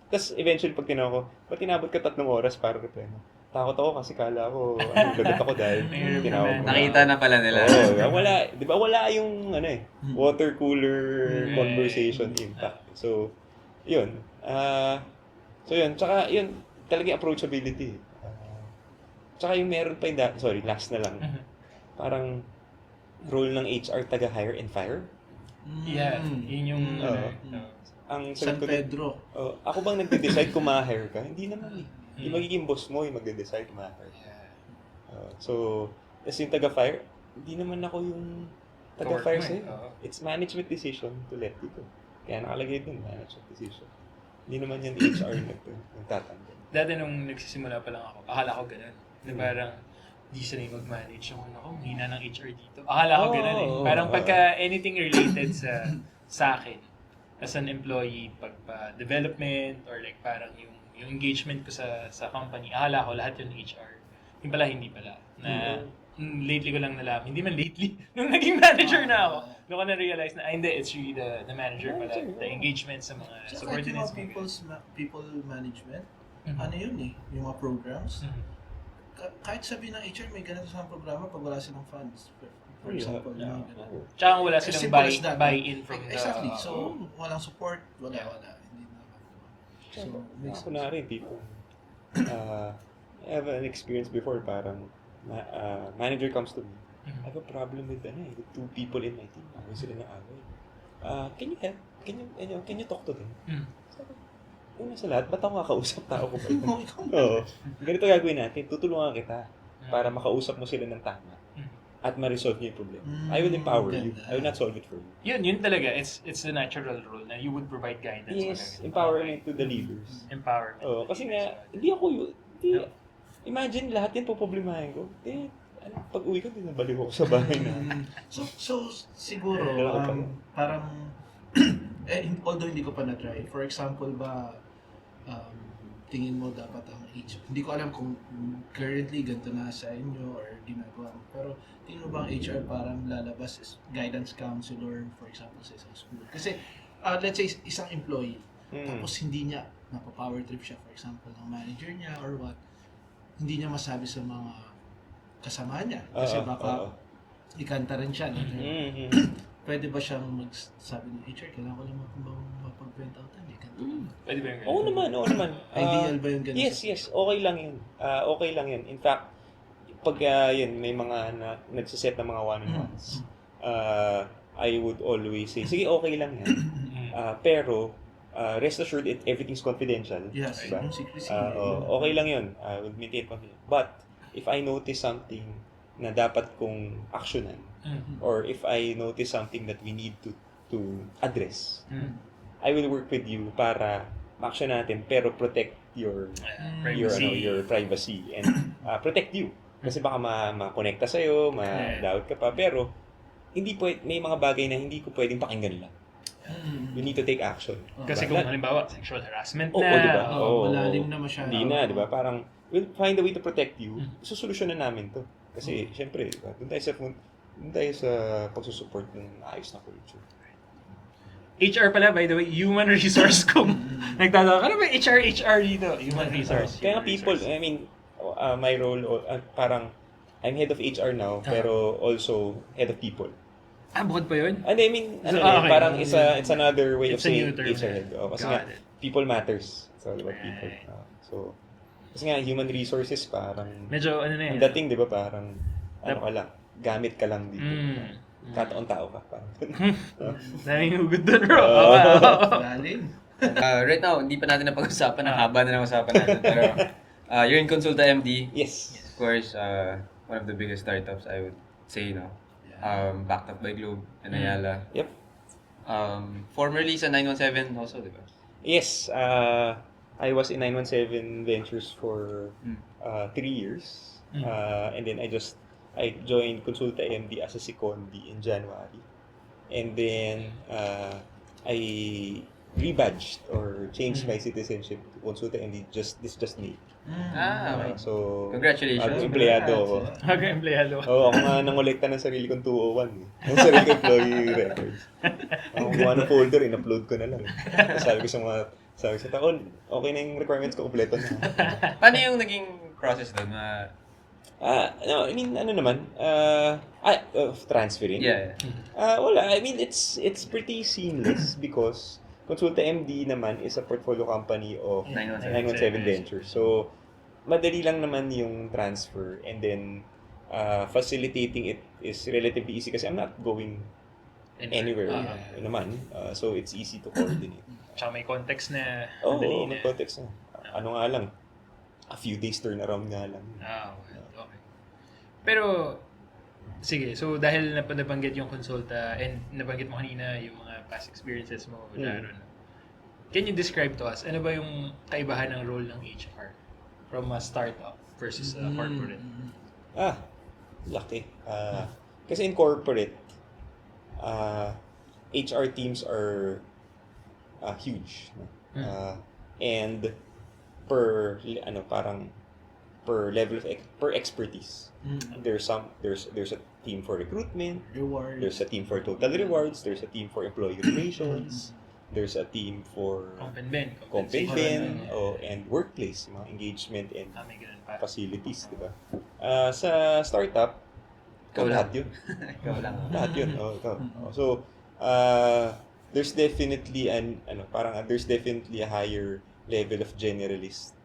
Tapos eventually pag tinanong ko, ba't tinabot ka 3 oras para reply mo? Takot ako kasi kala ko, lagot ako dahil tinawag mo. Nakita na pala nila. Wala, di ba wala yung water cooler conversation impact. So, yun. Tsaka yun, talagang approachability. Tsaka yung meron pa yung, last na lang. Parang role ng HR, taga-hire and fire. Yeah, yun yung... Ang San sagot ko Pedro. ako bang nagde-decide kung ma-hire ka? Hindi naman eh. Yung magiging boss mo yung magde-decide kung ma-hire ka. Tapos yung taga-fire, hindi naman ako yung taga-fire sa'yo. It's management decision to let you go. Kaya nakalagay dun, management decision. Hindi naman yan HR nagtatanda. Dati nung nagsisimula pa lang ako, akala ko ganun. Na parang, di sanay mag-manage yung hina ng HR dito. Akala ko ganun eh. Parang pagka anything related sa akin, as an employee, pagpa-development, or like parang yung engagement ko sa company, akala ko lahat yun HR. Yung pala, hindi pala. Na, lately ko lang nalaman, hindi man lately, nung naging manager na ako, doon ko na-realize na, hindi, it's really the manager pala. The engagement sa mga subordinates. People management, ano yun eh, yung mga programs. Kahit sabi ng HR, may ganito sa programa pag wala silang funds. For example, Tsaka wala silang buy-in from the... Exactly. So, walang support, wala. Hindi na. So, Ako na rin, people. I have an experience before, parang manager comes to me. I have a problem with 2 people in my team. Away sila na away. Can you help? Can you talk to them? Sabi, una sa lahat, ba't ako kakausap? Tao ko ba ito? Oo. Ganito gagawin natin. Tutulungan kita para makausap mo sila ng tama at ma-resolve niyo yung problem. I will empower you. I will not solve it for you. Yun talaga. It's the natural role na you would provide guidance. Yes, empowerment to the leaders. Empowerment. Kasi nga, imagine lahat yan poproblemahin ko. Pag uwi ko, dinabaliw ako sa bahay na. So siguro, parang, although hindi ko pa na-try, for example ba, tingin mo dapat ang HR, hindi ko alam kung currently ganito na sa inyo or ginagawa mo, pero tingin mo ba ang HR parang lalabas as guidance counselor, for example, sa isang school? Kasi, let's say, isang employee, tapos hindi niya, napapower trip siya, for example, ng manager niya or what, hindi niya masabi sa mga kasama niya. Kasi baka ikanta rin siya. Pwede ba siyang magsabi ng HR, kailangan ko lang mapag-vent out yan, Pwede ba yung Oo naman. Ideal ba yung ganun? Yes. Okay lang yun. Okay lang yun. In fact, pag may mga nagsiset ng mga one-on-ones, I would always say, sige, okay lang yan. Pero, rest assured, everything's confidential. Yes, diba? yung secrecy. Okay lang yun. I would maintain confidence. But, if I notice something na dapat kong actionan, or if I notice something that we need to address, I will work with you para ma-action natin pero protect your privacy and protect you. Kasi baka ma-connecta sa'yo, ma-doubt ka pa, pero hindi may mga bagay na hindi ko pwedeng pakinggan lang. You need to take action. Kasi kung halimbawa, sexual harassment na. Diba? Malalim na masyado. Hindi na, diba? Parang, we'll find a way to protect you. Susolusyonan namin to. Kasi, syempre, diba? Doon tayo sa pagsusupport ng ayos na culture. HR pala, by the way, human resource kung nagtataka ka na ba HR dito? Human resource. Kaya people, I mean, my role, parang, I'm head of HR now, pero also head of people. Bukod pa yun? And I mean, okay. parang it's another way of It's a saying new term. HR head. Kasi nga, people matters. It's all about people. Right. So, kasi nga, human resources, parang, Medyo ano na ang yun. dating, di ba, parang, ano ka lang, gamit ka lang dito. Kataon tao ka. Parang, Daming hugod doon, bro. Lalim. Right now, hindi pa natin napag-usapan. Ang haba na ng usapan natin. Pero, you're in Consulta MD. yes. Of course, one of the biggest startups, I would say, no? Backed up by Globe and Ayala. Yep. Formerly sa 917 also, di ba? Yes, I was in 917 Ventures for 3 years. And then I joined Consulta MD as a secondi in January. And then I rebadged or changed my citizenship to Consulta MD just May. Okay. So, Congratulations. empleyado ako. Empleyado. Oo, ako nga nangolekta ng sarili kong 201 eh. Yung sarili kong employee records. Ako gumawa ng folder, in-upload ko na lang. Tapos sabi ko sa taon, okay na yung requirements ko, kompleto na. Paano yung naging process doon? No, I mean, ano naman, transferring? Yeah. Wala, I mean, it's pretty seamless because Consulta MD naman is a portfolio company of 917 Ventures. So, madali lang naman yung transfer and then facilitating it is relatively easy kasi I'm not going anywhere naman. So, it's easy to coordinate. Tsaka may context na Oo, madali may context na. Ano nga lang, a few days turnaround nga lang. Okay. Pero, sige, so dahil nabanggit yung Consulta and nabanggit mo kanina yung mga past experiences mo, Jaron, can you describe to us, ano ba yung kaibahan ng role ng HR from a startup versus a corporate? Laki. Kasi in corporate, HR teams are huge. No? And per level of per expertise. There's a team for recruitment, Reward. there's a team for total rewards, there's a team for employee relations, there's a team for comp and ben, and workplace, mga engagement and May ganun pa. facilities, di ba? Sa startup, lahat yun. Ikaw lang. Lahat yun. Ikaw. So, there's definitely there's definitely a higher level of generalist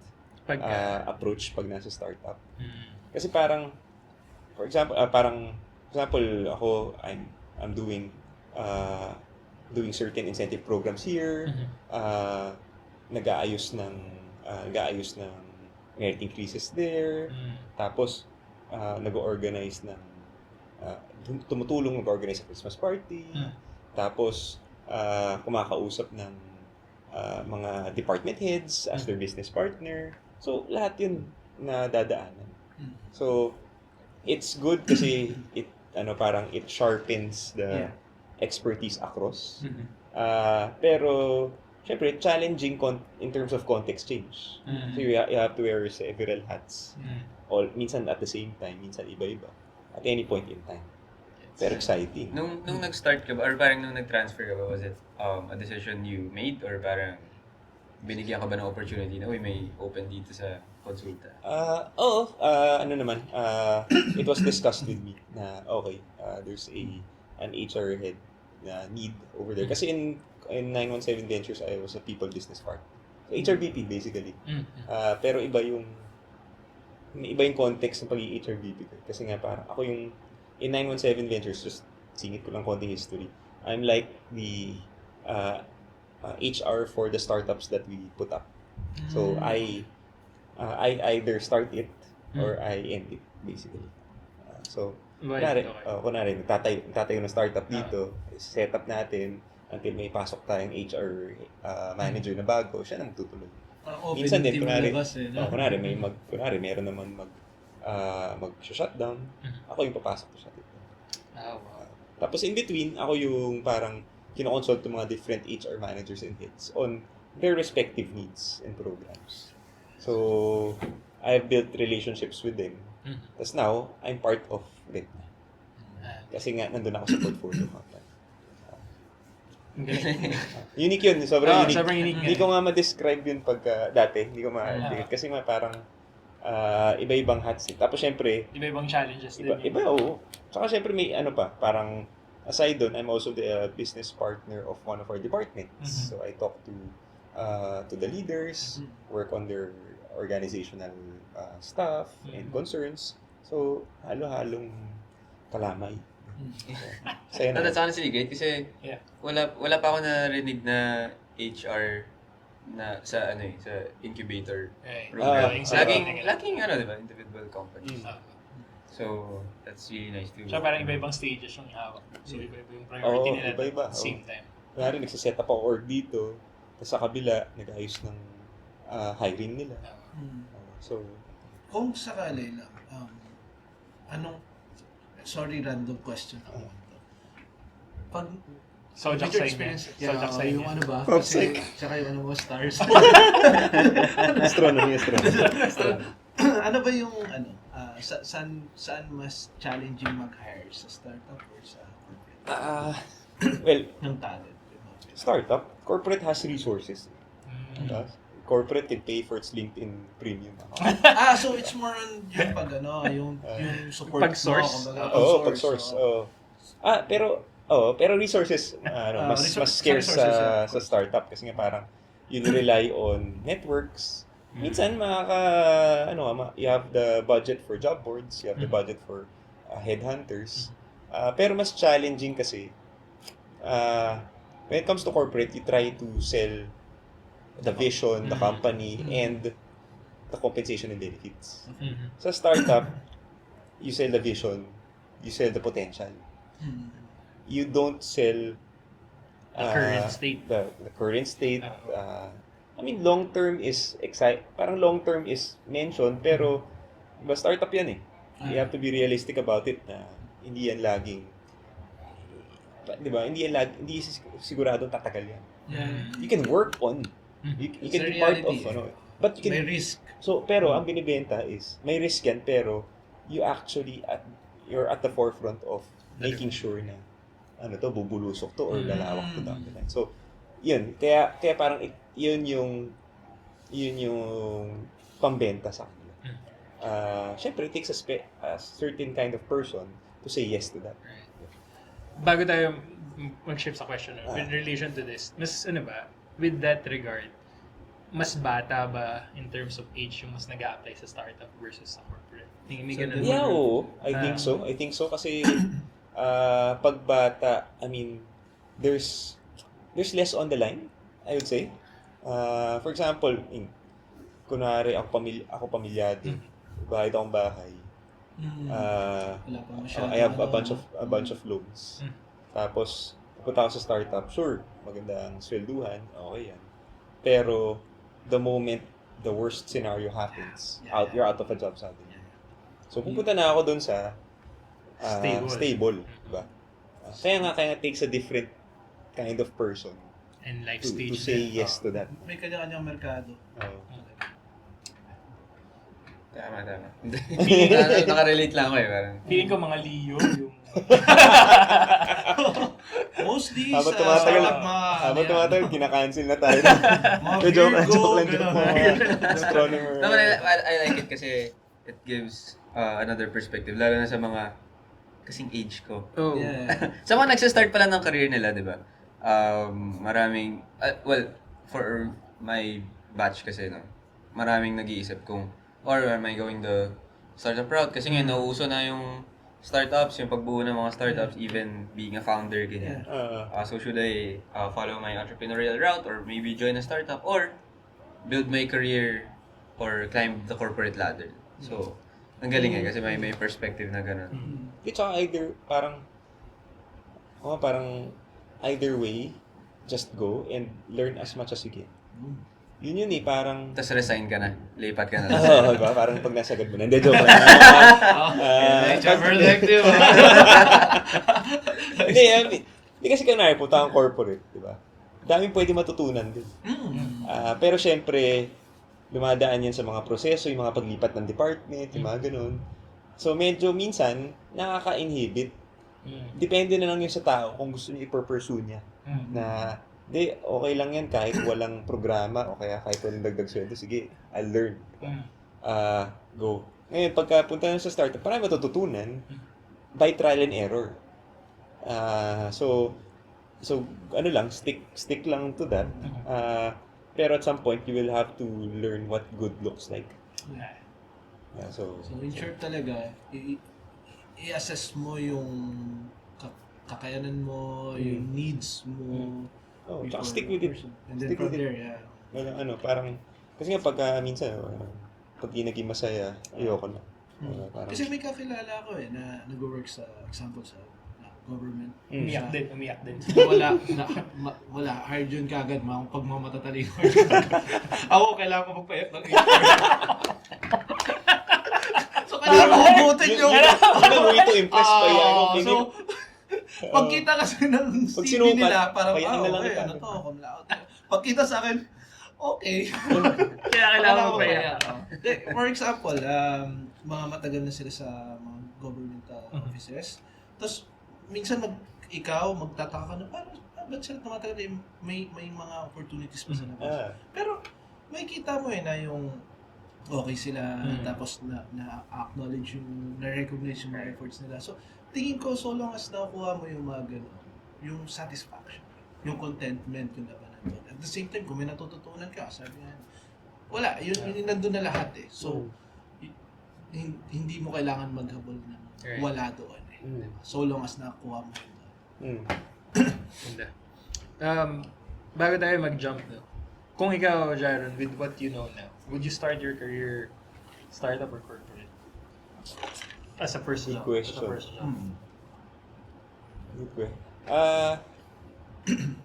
approach pag nasa startup. Kasi parang for example, ako I'm doing certain incentive programs here. Nag-aayos ng merit increases there. Tapos nag-organize ng tumutulong mag-organize sa Christmas party. Tapos kumakausap ng mga department heads as their business partner. So lahat 'yun na dadaanan. So it's good kasi it sharpens the expertise across. Pero syempre challenging in terms of context change. So you have to wear several hats. Minsan at the same time, minsan iba-iba. At any point in time. Pero exciting. Nung nag-start ka ba, or parang nung nag-transfer ka ba, was it a decision you made, or parang binigyan ka ba ng opportunity na, may open dito sa Consulta? It was discussed with me na, okay, there's an HR head na need over there. Kasi in 917 Ventures, I was a people business partner. So, HR VP, basically. Pero iba yung context ng pagiging HR VP ko. Kasi nga parang ako yung in 917 Ventures, just singit ko lang konting history. I'm like the HR for the startups that we put up. So I either start it or I end it, basically. Kunwari, nagtatayo ng startup dito, set up natin until may pasok tayong HR manager na bago, siya na magtutuloy. Minsan din, kunwari meron naman mag-shutdown, ako yung papasok ko siya dito. Tapos in between, ako yung parang kinoconsult ng mga different HR managers and heads on their respective needs and programs. So, I've built relationships with them. Tapos now, I'm part of them. Kasi nga, nandun ako sa portfolio company. Unique yun, sobrang unique. Hindi ko nga ma-describe yun dati. Hindi ko kasi parang iba-ibang hats. Tapos syempre, iba-ibang challenges din. Oo. Saka syempre may parang aside doon, I'm also the business partner of one of our departments. So I talk to to the leaders, work on their organizational stuff and concerns. So, halo-halong kalamay. Sa'yo No, na. that's honestly great kasi Yeah. wala pa ako narinig na HR na sa sa incubator Right. program. Laging Laging di ba, individual companies. Mm. So, that's really nice to So parang iba-ibang stages yung hawak. So iba-iba yung priority Oo, nila iba-iba, at the same time. Kunwari, nagsiset up ako org dito, tapos sa kabila, nag-ayos ng hiring nila. So, Kung sakali lang, sorry, random question ako. Pag Sojak with your sign niya. experience, Sojak sign yung niya. ano ba? Popsec. Kasi, tsaka yung ano mo, stars. astronomy. Ano ba yung, saan mas challenging mag-hire? Sa startup or sa corporate? Well, Ng talent. startup, corporate has resources. Mm. Diba? Corporate can pay for its LinkedIn premium account. So it's more on yung pag yung support Pag-source. mo, kumbaga, Pag-source. Pero resources, mas scarce resources, yeah, of sa course. startup kasi nga parang you rely on networks. Minsan you have the budget for job boards, you have the budget for headhunters. Pero mas challenging kasi when it comes to corporate, you try to sell the vision, the company, and the compensation and benefits. Mhm. Sa startup, you sell the vision, you sell the potential. You don't sell The current state. The current state. Long term is parang long term is mentioned, pero diba, startup yan eh. You have to be realistic about it na hindi yan laging, diba, hindi siguradong tatagal yan. You can work on, you It's can a be part of, reality. but you can, May risk. so, pero ang binibenta is, may risk yan, pero you actually, you're at the forefront of making sure na, bubulusok to or lalawak to down the line. So, yun. Kaya parang, yun yung pambenta sa kanila. Syempre, it takes a certain kind of person to say yes to that. Bago tayo mag-shift sa question, in relation to this, with that regard, mas bata ba in terms of age yung mas nag-a-apply sa startup versus sa corporate? May ganun ba? Yeah, oo. I think so kasi pag bata, there's less on the line, I would say. For example, kunwari ako pamilyado, bayad akong bahay. Wala pa masyado. I have a bunch of loans. Tapos pupunta ako sa startup, sure, maganda ang swelduhan, okay yan. Pero the moment the worst scenario happens, you're out of a job suddenly. So pupunta na ako dun sa stable, diba? Kaya takes a different kind of person And life to stage. say yes to that. May kanya-kanyang merkado. Tama. Nakarelate lang ako parang. Feeling ko mga Leo yung... Mostly Habang sa tumatagal, startup kinakancel na tayo. mga Joke Virgo, lang. gano'n. Astronomer. No, but I like it kasi it gives another perspective, lalo na sa mga kasing age ko. Oh. Yeah. Sa mga nagsa-start pa lang ng career nila, di ba? Maraming, for my batch kasi, no, maraming nag-iisip kung, or am I going the startup route? Kasi ngayon, nauuso na yung startups, yung pagbuo ng mga startups, even being a founder, ganyan. So should I follow my entrepreneurial route or maybe join a startup or build my career or climb the corporate ladder? So, ang galing kasi may perspective na gano'n. It's either parang either way, just go and learn as much as you can. Yun parang Tapos resign ka na, lipat ka na. diba? Parang pag nasagad mo na. Hindi, joke lang. Perspective. Hindi kasi kunwari, punta kang corporate, di ba? Daming pwede matutunan din. Pero syempre, dumadaan yan sa mga proseso, yung mga paglipat ng department, yung mga ganun. So medyo minsan, nakaka-inhibit. Depende na lang yun sa tao kung gusto niya i-pursue niya. Na, okay lang yan kahit walang programa o kaya kahit walang dagdag sweldo. Sige, I'll learn. Go. Ngayon, pagka punta na sa startup, parang matututunan by trial and error. So stick lang to that. Pero at some point, you will have to learn what good looks like. Yeah. Yeah, so So in short talaga, i-assess mo yung kakayanan mo, yung needs mo. oh, before tsaka stick with it. person. And then Stick from with it. there, yeah. Ano, parang, kasi nga pagka minsan, pag di naging masaya, ayoko na. Parang, Kasi may kakilala ako na nag-work sa, example, sa government. Umiyak din. Wala. Hard yun kagad, pag mamatatalino. Ako, kailangan ko magpayat ng So, kailangan ko hugutin yung... Yun ang way to impress pa yan. So, pagkita kasi ng Pag CV sinukat, nila, parang, payain na lang okay, kita. ano to, cum laude. Pagkita sa akin, okay. Kaya kailangan mo pa yan. For example, mga matagal na sila sa mga government offices. Tapos, minsan ikaw, magtataka ka na, parang, ba't sila tumatagal? May mga opportunities pa sa labas. Pero, may kita mo na yung okay sila, tapos na-acknowledge yung, na-recognize yung mga efforts nila. So, tingin ko, so long as nakuha mo yung mga gano'n, yung satisfaction, yung contentment, yung labanan doon. At the same time, kung may natututunan ka, sabi nga, wala, yun nandun na lahat eh. So, hindi mo kailangan maghabol ng wala doon eh. So long as nakuha mo yun. Ganda. Bago tayo mag-jump no, kung ikaw, Jaron, with what you know now, would you start your career startup or corporate? As a first job. Good question. As a first job. Good way.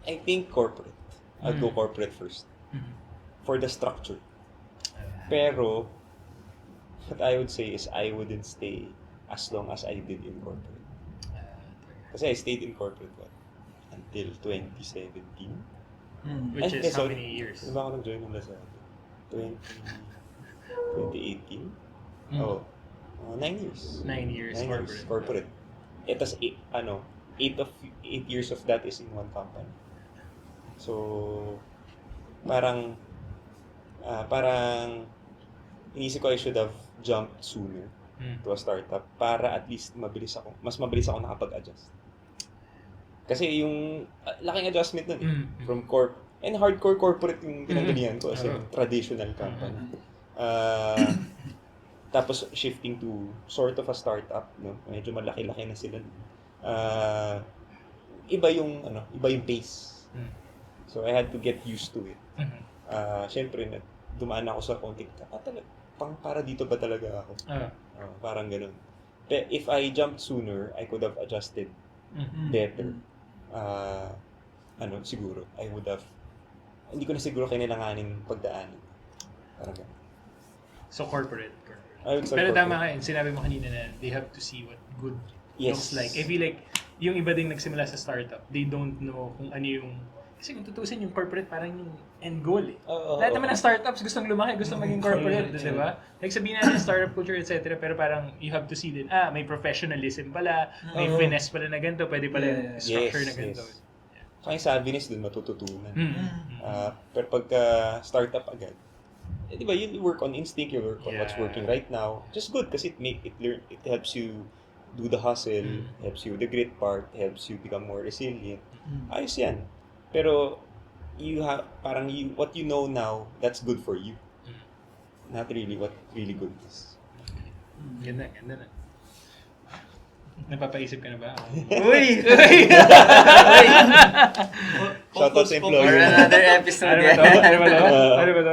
I think corporate. I'll go corporate first. For the structure. Pero, what I would say is I wouldn't stay as long as I did in corporate. Kasi I stayed in corporate until 2017. Which Ay, is how sorry. many years? Ano ba ako nag-join ng Lazada? 2018? Oh, 9 years. 9 years 9 corporate. years corporate. Tapos, 8 years of that is in one company. So, parang inisip ko I should have jumped sooner to a startup para at least mas mabilis ako nakapag-adjust. Kasi yung laking adjustment nun from and hardcore corporate yung pinanggalingan ko as a traditional company. Tapos shifting to sort of a startup, no? Medyo malaki-laki na sila. Iba yung pace. So I had to get used to it. Syempre dumaan ako sa konting para dito ba talaga ako? Parang ganun. But if I jumped sooner, I could have adjusted better. Siguro, I would have, hindi ko na siguro kailanganin pagdaanin. Parang ganun. So corporate. I would start Pero corporate. tama ka yun, sinabi mo kanina na they have to see what good Yes. looks like. I feel like yung iba ding nagsimula sa startup, they don't know kung ano yung, kasi kung tutusin yung corporate parang yung end goal eh. Lahat naman ng startups gustong lumaki, gustong maging corporate, di ba? Like sabihin natin startup culture, etc. Pero parang you have to see din, may professionalism pala, may finesse pala na ganito, pwede pala yung structure na ganito. Yes. Saka yung savviness dun matututunan. Pero pagka startup agad, di ba, you work on instinct, you work on what's working right now. Just good kasi it helps you do the hustle, helps you with the grit part, helps you become more resilient. Ayos yan. Pero what you know now, that's good for you. Not really what really good is. Ganda na. Napapaisip ka na ba? Uy! Shoutout sa For employer. another episode Ano ba to? yan. Ano ba to?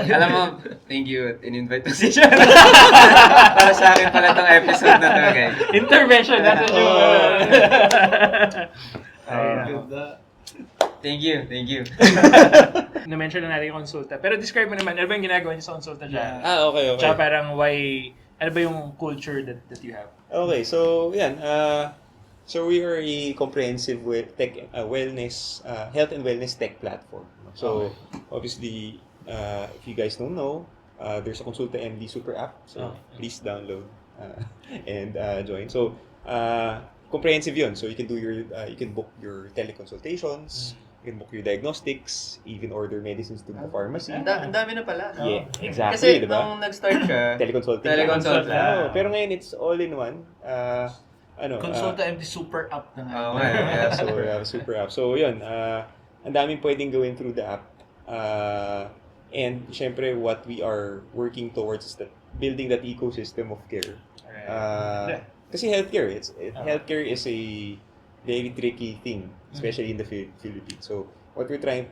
Alam mo, thank you. In-invite mo si John. Para sa akin pala tong episode na to, guys. Intervention natin yung... Thank you. Na-mention na natin yung consulta. Pero describe mo naman, ano ba yung ginagawa niyo sa consulta dyan? Okay. Tsaka parang ano ba yung culture that you have? Okay, so yan. So we are a comprehensive wellness, health and wellness tech platform. So obviously, if you guys don't know, there's a Consulta MD super app. So please download and join. So comprehensive yun. So you can you can book your teleconsultations. You can book your diagnostics, even order medicines to the pharmacy. Ang dami na pala. Yeah, exactly, Kasi diba? nung nag-start siya, Teleconsulting. Teleconsult lang. Pero ngayon it's all in one. Consulta MD super app na nga. Oo nga. So we have a super app. So yun, ang daming pwedeng gawin through the app. And syempre, what we are working towards is that building that ecosystem of care. Kasi healthcare is a very tricky thing, especially in the Philippines. So what we're trying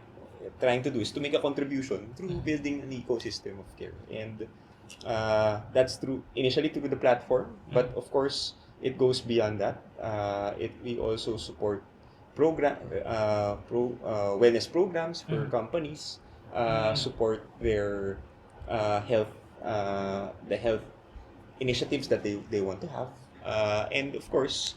to do is to make a contribution through building an ecosystem of care, and that's initially through the platform, but of course it goes beyond that. We also support wellness programs for companies, support their health the health initiatives that they want to have, and of course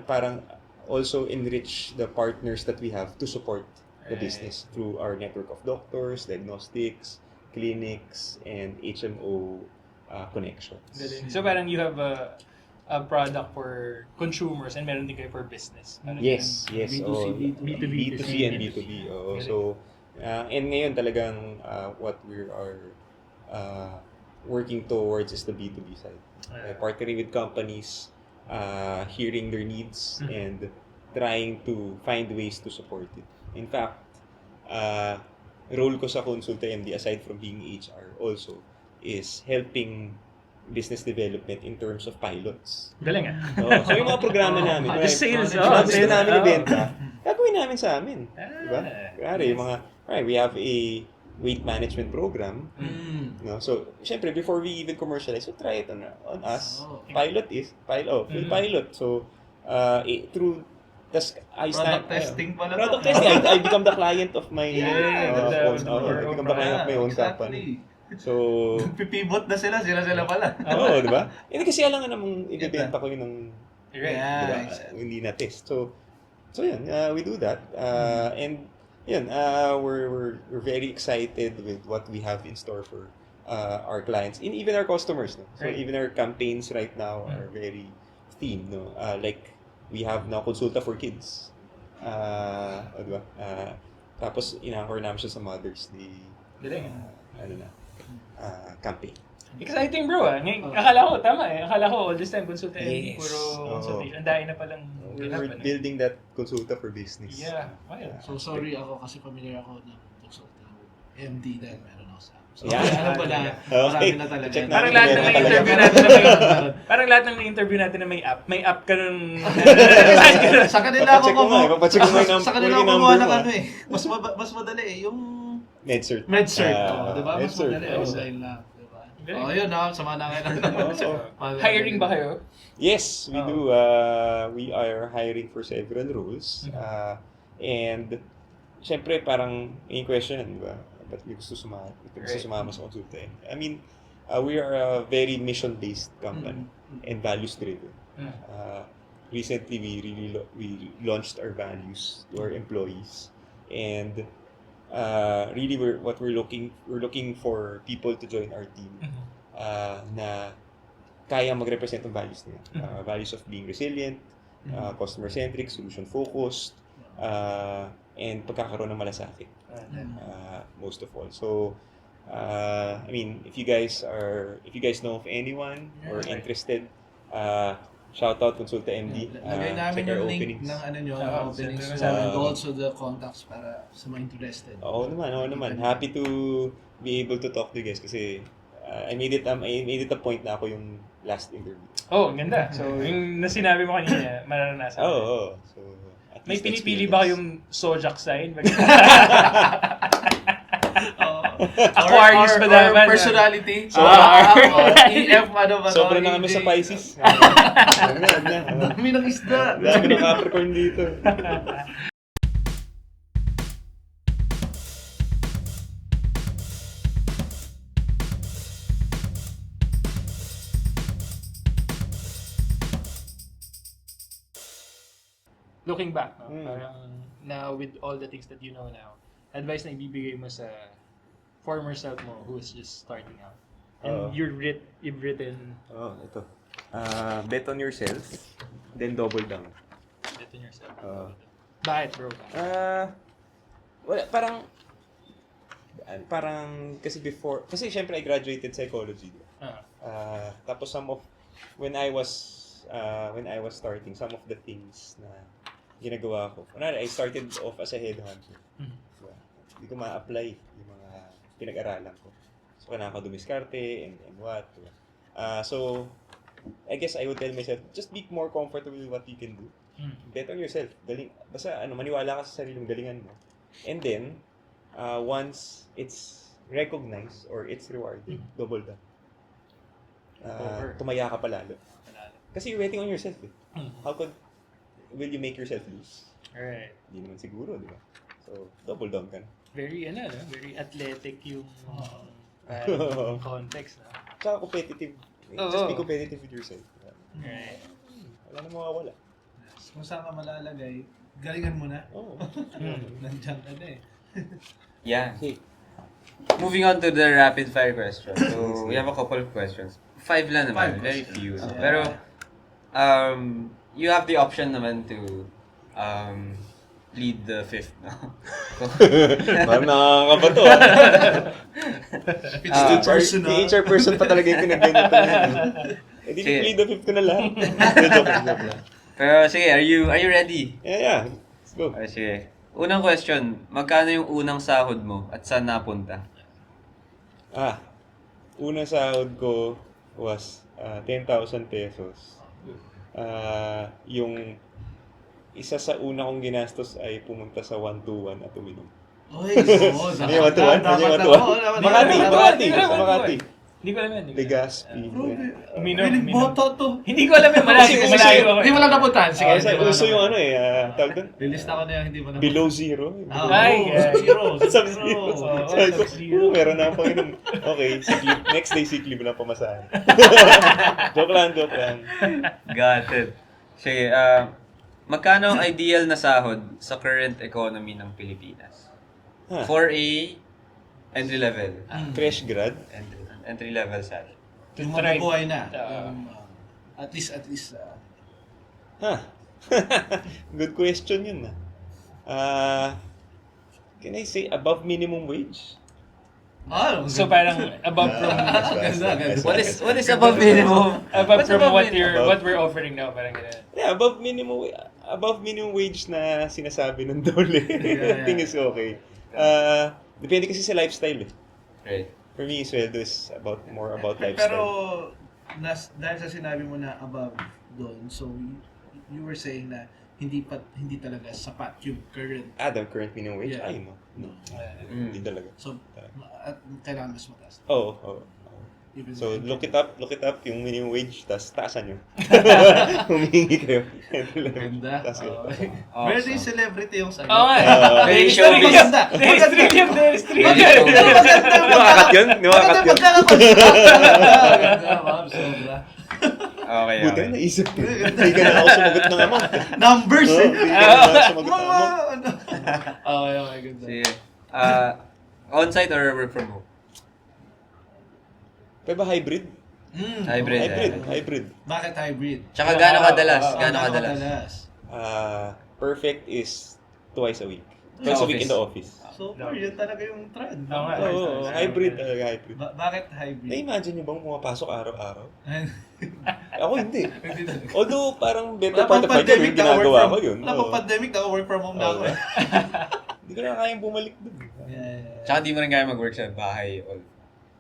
parang also enrich the partners that we have to support the business through our network of doctors, diagnostics, clinics, and HMO connections. So parang you have a product for consumers and meron din kayo for business. Parang Yes. B2C, Oh, B2B. B2C and B2B. Oh. So, and ngayon talagang what we are working towards is the B2B side. Partnering with companies, hearing their needs, and trying to find ways to support it. In fact, role ko sa Consulta MD, aside from being HR also, is helping business development in terms of pilots. Galing So yung mga programa namin, The sales, yung mga gusto sales. namin ibenta, gagawin namin sa amin. Diba? Kaya yung mga, we have a weight management program. No? So, syempre, before we even commercialize, so try it on us. Pilot. So, through Product testing pala to. Product testing. I become the client of my own company. So, Pipivot na sila pala. oo, di ba? Hindi kasi alangan namang ibebenta ko yun ng Yeah, diba? exactly. Hindi na test. So yun, we do that. And yun, we're very excited with what we have in store for our clients and even our customers. No? So Right. even our campaigns right now are very themed. No? Like we have now Consulta for Kids. Diba? Tapos in-anchor namin siya sa Mother's Day. Galing. Campaign. Exciting bro Ngayon, akala ko, tama Akala ko all this time consultant, Yes. puro Oo. consultation. Ang dahil na palang We're ginapan. building that Consulta for Business. Yeah. Wow. So sorry ako kasi familiar ako ng consulting MD dahil meron ako sa So, Yeah. alam ko na, marami na talaga. Check Parang natin lahat kung ng meron interview talaga. natin na may parang lahat ng interview natin na may app ka nun. Sa kanila ako Papacheck ko nga, papacheck ko nga yung sa kanila ako number kumuha ng mo, ano eh. Mas madali eh. Yung MedCert. MedCert. Ah, Di ba? Mas MedCert, madali. oo. Online lang. Di ba? Galing. Oh, yun na. Sama na kayo. Hiring ba kayo? Yes, we Oh. do. We are hiring for several roles. And, syempre, parang yung question, di ba? Ba't may gusto sumama sa consulta? I mean, we are a very mission-based company and values-driven. Recently, we launched our values to our employees, and really we're looking for people to join our team na kaya mag-represent ng values nila. Values of being resilient, customer-centric, solution-focused, and pagkakaroon ng malasakit. Most of all. So, I mean, if you guys know of anyone or interested, shout out Consulta MD. Lagay namin Check our yung link openings. ng ano nyo, openings. send mo sa And also the contacts para sa mga interested. Oo naman. Happy to be able to talk to you guys kasi I made it a point na ako yung last interview. Oh, ang ganda. So, yung nasinabi mo kanina, mararanasan. Oo. So, at May least pinipili experience. ba kayong zodiac sign? Aquarius ba dapat? personality. So, EF ano ba? Sobra na kami sa Pisces. Wag na. Dami ng isda. Dami ng Capricorn dito. Looking back, no? Parang now with all the things that you know now, advice na ibibigay mo sa former self mo who is just starting out. And you've written Ito. Bet on yourself, then double down. bet on yourself. Uh, Bakit, bro? Wala, parang kasi syempre I graduated psychology. Tapos when I was starting, some of the things na ginagawa ko. I started off as a headhunter. Hindi ko ma-apply yung mga pinag-aralan ko. So, kailangan ko dumiskarte and what. Diba? So, I guess I would tell myself, just be more comfortable with what you can do. Bet on yourself. Basta maniwala ka sa sarili mong galingan mo. And then, once it's recognized or it's rewarded, double down. Tumaya ka pa lalo. Kasi you're betting on yourself eh. How will you make yourself lose? Alright. Hindi naman siguro, di ba? So, double down ka na. Very, very athletic yung context, no? Tsaka competitive. Just be competitive with yourself. Right. Wala na mawawala. Kung saan ka malalagay, galingan mo na. Oo. Nandiyan ka na eh. Yeah. Okay. Moving on to the rapid fire question. So, we have a couple of questions. 5 lang naman, Five very questions. few. Yeah. Pero, you have the option naman to plead the 5th, no? Parang nakakabato. It's too personal. The HR person pa talaga yung pinag-ganyan pa na. Eh, di Sige. plead the 5th ko na lahat. Joke lang. Pero, sige, are you ready? Yeah. Let's go. Okay, sige. Unang question, magkano yung unang sahod mo at saan napunta? Unang sahod ko was 10,000 pesos. Yung isa sa una kong ginastos ay pumunta sa 121 at uminom. Oy, oo. Hindi yung 121? Hindi yung 121? Makati. Sa Makati. Hindi ko alam yan. Legazpi. Uminom. Piling boto to. Hindi ko alam yan. Malayo ako. Hindi mo lang napuntahan. Sige. Uso yung ano eh. Tawag doon? Lilista ko na yung hindi mo napuntahan. Below zero. Ay, zero. Sub-zero. Sabi ko, Sub-zero. meron na ako inom. Okay, sick leave. Next day sick leave lang pamasahan. Joke lang. Got it. Sige, magkano ang ideal na sahod sa current economy ng Pilipinas? For a entry level. Fresh grad. Entry level salary. Yung mabubuhay na. At least. Good question yun. Can I say above minimum wage? So parang above from What is above minimum? above What's from above what minimum? what we're offering now, parang ganun. Yeah, above minimum wage na sinasabi ng dole. I think is okay. Depende kasi sa lifestyle eh. Right. For me, sweldo is more about Pero, lifestyle. dahil sa sinabi mo na above doon, so you were saying na hindi talaga sapat yung current. The current minimum wage? Yeah. Ay, no. Hindi talaga. So, at kailangan mas mataas. Oo. Even So, though- look it up yung minimum wage, tas taasan nyo. Humingi kayo. Ganda. Taas kayo. Okay. Awesome. Very celebrity yung sagot. Oo nga. Very Very showbiz. maganda. Very stream. Niwakat yun? Ganda, ma'am. Sobra. Okay. Buti na naisip ko. Hindi ka na ako sumagot ng amount. Numbers eh. Hindi ka na sumagot ng Mga amount. ano. Okay, ganda. Sige. On-site or work from home? Kaya ba hybrid? Hybrid. Bakit hybrid? Tsaka gaano kadalas? Gaano Gaano kadalas? Perfect is twice a week. Sa Twice a week in the office. office. So far, yun talaga yung trend. Oo nga. Oo, hybrid talaga, hybrid. Bakit hybrid? Na-imagine nyo bang pumapasok araw-araw? Ako hindi. Hindi talaga. Although parang better Wala part pang of my time yung ginagawa ko yun. Wala pang pandemic, naka-work from home na ako. Oo. Hindi ko na kayang bumalik doon. Yeah. Tsaka di mo rin kaya mag-work sa bahay all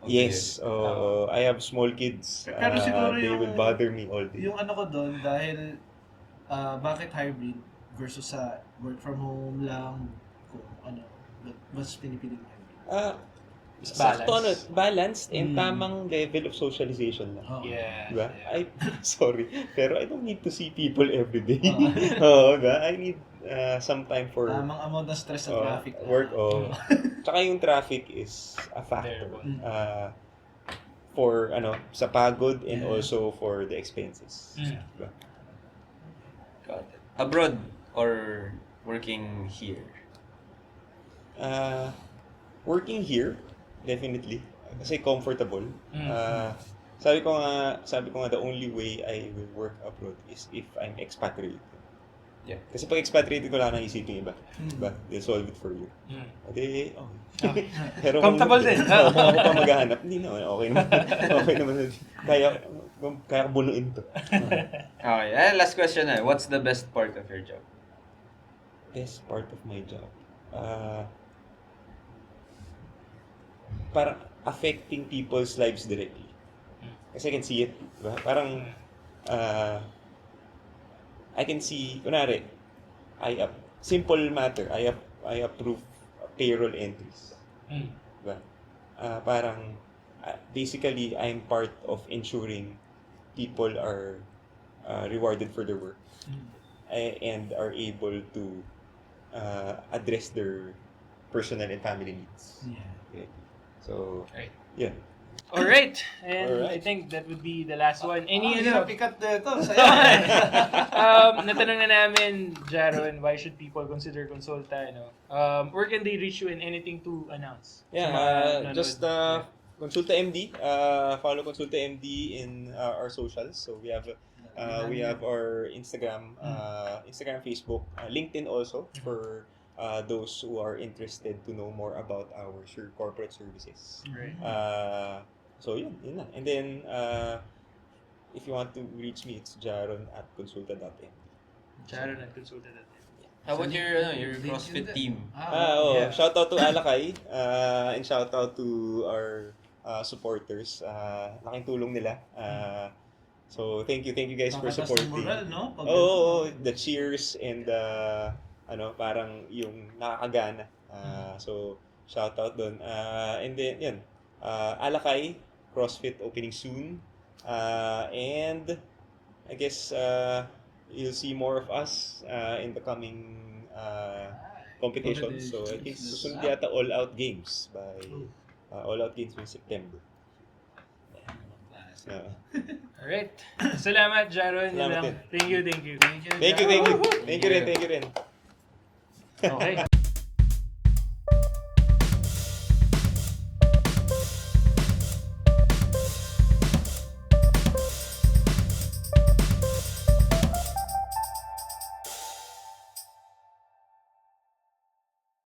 Yes, day. I have small kids. Pero siguro They yung- will bother me all day. Yung ano ko doon, dahil bakit hybrid versus sa work from home lang, kung ano, mas pinipili mo hybrid. Sakto, balanced and tamang level of socialization lang. Oo. Yeah. Diba? Sorry, pero I don't need to see people every day. Oo, diba? I need some time for Tamang amount ng stress sa traffic. work. Tsaka yung traffic is a factor. For sa pagod and Yeah. also for the expenses. Diba? Got it. Abroad or working here? Working here, definitely. Kasi comfortable. Sabi ko nga the only way I will work abroad is if I'm expatriated. Yeah. Kasi pag expatriated ko lang nang isipin iba. Diba? They'll solve it for you. Ade, okay. Pero Comfortable din. Kung ako pa maghahanap, hindi naman. Okay naman. Okay naman. Kaya ko bunuin to. Okay. Last question na. What's the best part of your job? Best part of my job. parang affecting people's lives directly. Kasi I can see it, diba? Parang, I can see, kunwari, simple matter, I approve payroll entries. Diba? Parang, basically, I'm part of ensuring people are rewarded for their work and are able to address their personal and family needs. Okay. So, Right. yeah. Alright, and Alright. I think that would be the last one. Any Hirap ano? ikat na ito. Sa'yo. Natanong na namin, Jaron, why should people consider Consulta, where can they reach you and anything to announce? Yeah, Sa mga nanonood? just Consulta MD. Follow Consulta MD in our socials. So we have our Instagram, Facebook, LinkedIn also for those who are interested to know more about our corporate services. Right. So yun na. And then if you want to reach me, it's jaron@consulta.md. Jaron at Consulta.com. How about your LinkedIn CrossFit din. team? Oh, Yeah. shout out to Alakay and shout out to our supporters. Laking tulong nila. So thank you guys for Nakataas ng supporting. moral, no? Pag- The cheers and parang yung nakakagana. So shout out doon. And then yan, Alakay CrossFit opening soon. And I guess you'll see more of us in the coming competitions. So I think susunod yata All Out Games by All Out Games in September. Alright. Salamat, Jaron. Yun Salamat lang. din. Thank you. Thank you rin. Okay.